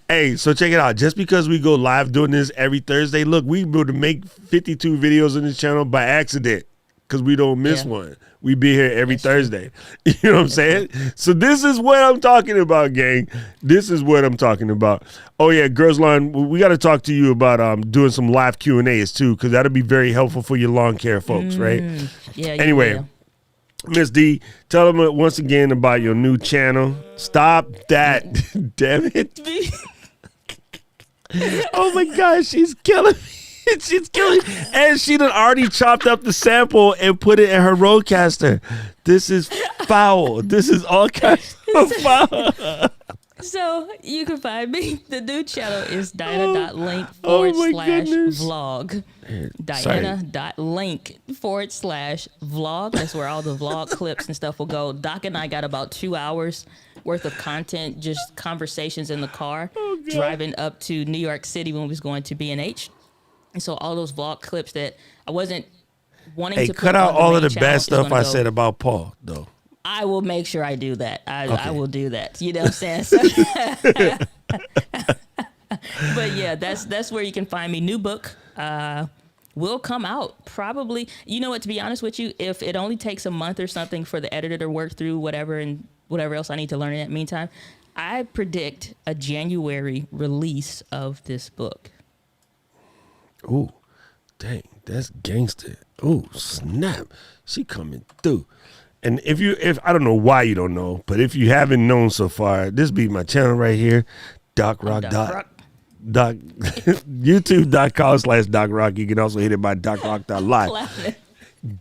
Hey, so check it out. Just because we go live doing this every Thursday, look, we able to make 52 videos on this channel by accident because we don't miss one. We be here every Thursday. You know what I'm saying? So this is what I'm talking about, gang. This is what I'm talking about. Oh, yeah, Girls Line, we got to talk to you about doing some live Q&As, too, because that'll be very helpful for your lawn care folks, right? Yeah. Anyway. Yeah. Miss D, tell them once again about your new channel. Stop that. Damn it. Oh my gosh, she's killing me. She's killing me. And she done already chopped up the sample and put it in her roadcaster. This is foul. This is all kinds of foul. So you can find me. The new channel is diana.link Oh my / goodness. vlog. Diana.link / vlog. That's where all the vlog clips and stuff will go. Doc and I got about 2 hours worth of content, just conversations in the car, driving up to New York City when we was going to B&H. And so all those vlog clips that I wasn't wanting Hey, to put cut out on the all main of the channel bad is stuff gonna I go- said about Paul, though. I will make sure I do that. I Okay. will do that. You know what I'm saying? So, but yeah, that's where you can find me. New book will come out probably. You know what? To be honest with you, if it only takes a month or something for the editor to work through whatever and whatever else I need to learn in that meantime, I predict a January release of this book. Ooh, dang, that's gangster. Ooh, snap. She coming through. And if I don't know why you don't know, but if you haven't known so far, this be my channel right here, Doc Rock. Doc, YouTube.com/Doc Rock. You can also hit it by DocRock.live.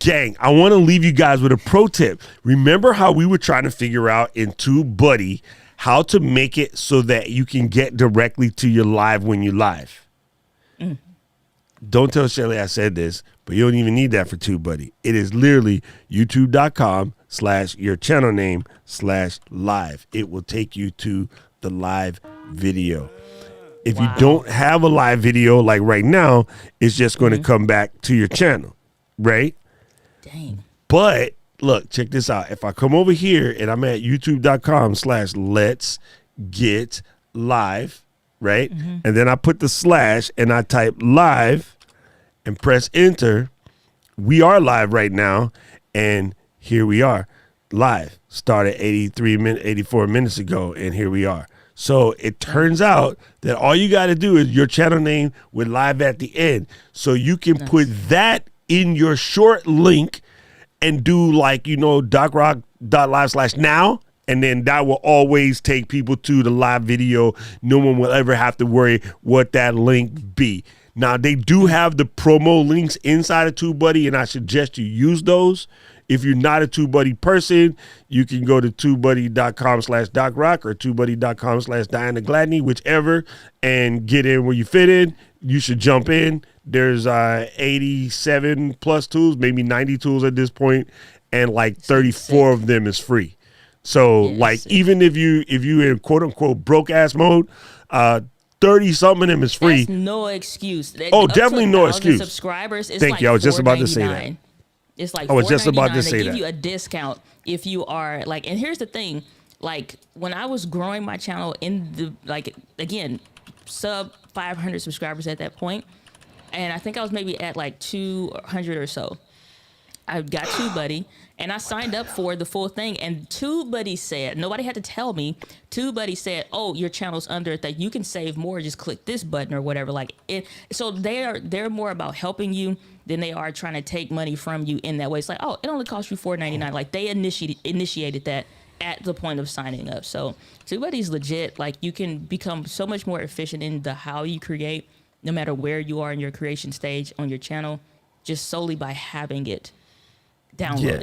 Gang, I want to leave you guys with a pro tip. Remember how we were trying to figure out in TubeBuddy how to make it so that you can get directly to your live when you live? Don't tell Shelly I said this, but you don't even need that for TubeBuddy. It is literally youtube.com/your channel name /live. It will take you to the live video. If you don't have a live video like right now, it's just going to come back to your channel, right? Dang. But look, check this out. If I come over here and I'm at youtube.com/let's get live, right? And then I put the / and I type live and press enter. We are live right now. And here we are live. Started 84 minutes ago. And here we are. So it turns out that all you got to do is your channel name with live at the end. So you can put that in your short link and do like, docrock.live/now. And then that will always take people to the live video. No one will ever have to worry what that link be. Now, they do have the promo links inside of TubeBuddy, and I suggest you use those. If you're not a TubeBuddy person, you can go to tubebuddy.com/DocRock or tubebuddy.com/Diana Gladney, whichever, and get in where you fit in. You should jump in. There's 87 plus tools, maybe 90 tools at this point, and like 34 of them is free. So even if you in quote unquote broke ass mode, 30 something of them is free. That's no excuse. Oh, definitely no excuse. Subscribers. It's Thank like you. I was just about to say that. $4.99. It's like I was just about to $4.99. say They that. give you a discount if you are like. And here's the thing: like when I was growing my channel in the again sub 500 subscribers at that point, and I think I was maybe at like 200 or so. I got TubeBuddy and I signed up for the full thing. And TubeBuddy said, nobody had to tell me. TubeBuddy said, "Oh, your channel's under it. That you can save more. Just click this button or whatever." Like it. So they're more about helping you than they are trying to take money from you in that way. It's like, oh, it only costs you $4.99. Like they initiated that at the point of signing up. So TubeBuddy's legit. Like you can become so much more efficient in the how you create, no matter where you are in your creation stage on your channel, just solely by having it downloaded. Yeah,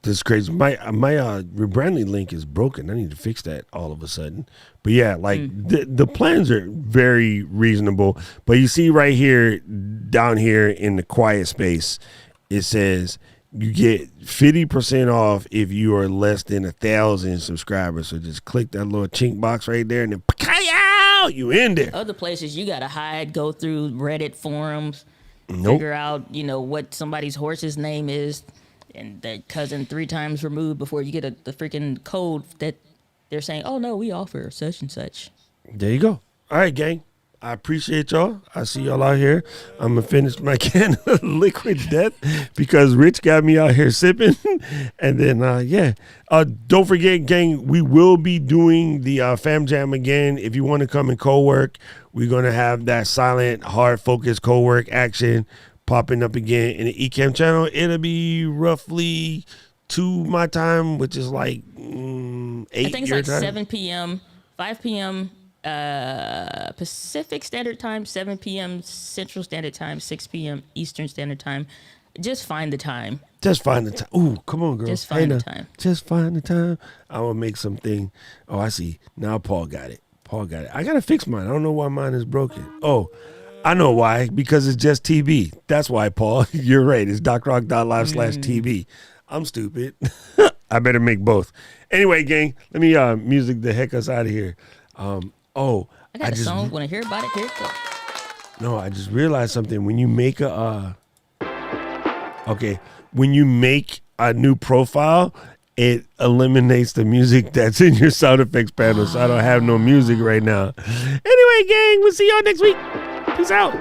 this is crazy. My rebranding link is broken. I need to fix that all of a sudden. But yeah, like the plans are very reasonable. But you see right here, down here in the quiet space, it says you get 50% off if you are less than 1,000 subscribers. So just click that little chink box right there, and then you in there. Other places you gotta hide, go through Reddit forums, Nope. figure out what somebody's horse's name is, and their cousin 3 times removed before you get the freaking code that they're saying, "Oh no, we offer such and such." There you go. All right, gang. I appreciate y'all. I see y'all out here. I'm going to finish my can of liquid death because Rich got me out here sipping. And then, don't forget, gang, we will be doing the Fam Jam again. If you want to come and co-work, we're going to have that silent, hard focus co-work action popping up again in the Ecamm channel. It'll be roughly 2 my time, which is like 8 I think it's your like time. 7 p.m., 5 p.m. Pacific Standard Time, 7 p.m. Central Standard Time, 6 p.m. Eastern Standard Time. just find the time. Just find the time. Ooh, come on, girl. Just find the now, time. Just find the time. I will make something. Oh, I see. Now Paul got it. I got to fix mine. I don't know why mine is broken. Oh, I know why. Because it's just TB. That's why, Paul. You're right. It's docrock.live/TB. I'm stupid. I better make both. Anyway, gang, let me music the heck us out of here. I got a song. Want to hear about it? Here it goes. No, I just realized something. When you make when you make a new profile, it eliminates the music that's in your sound effects panel. So I don't have no music right now. Anyway, gang, we'll see y'all next week. Peace out.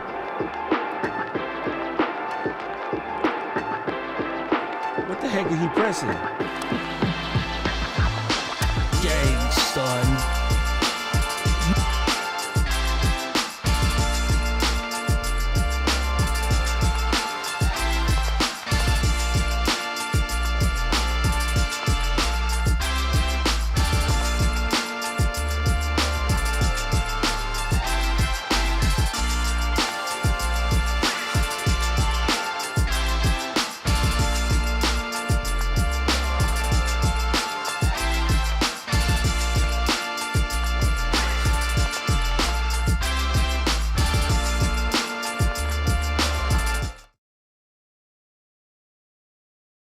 What the heck is he pressing?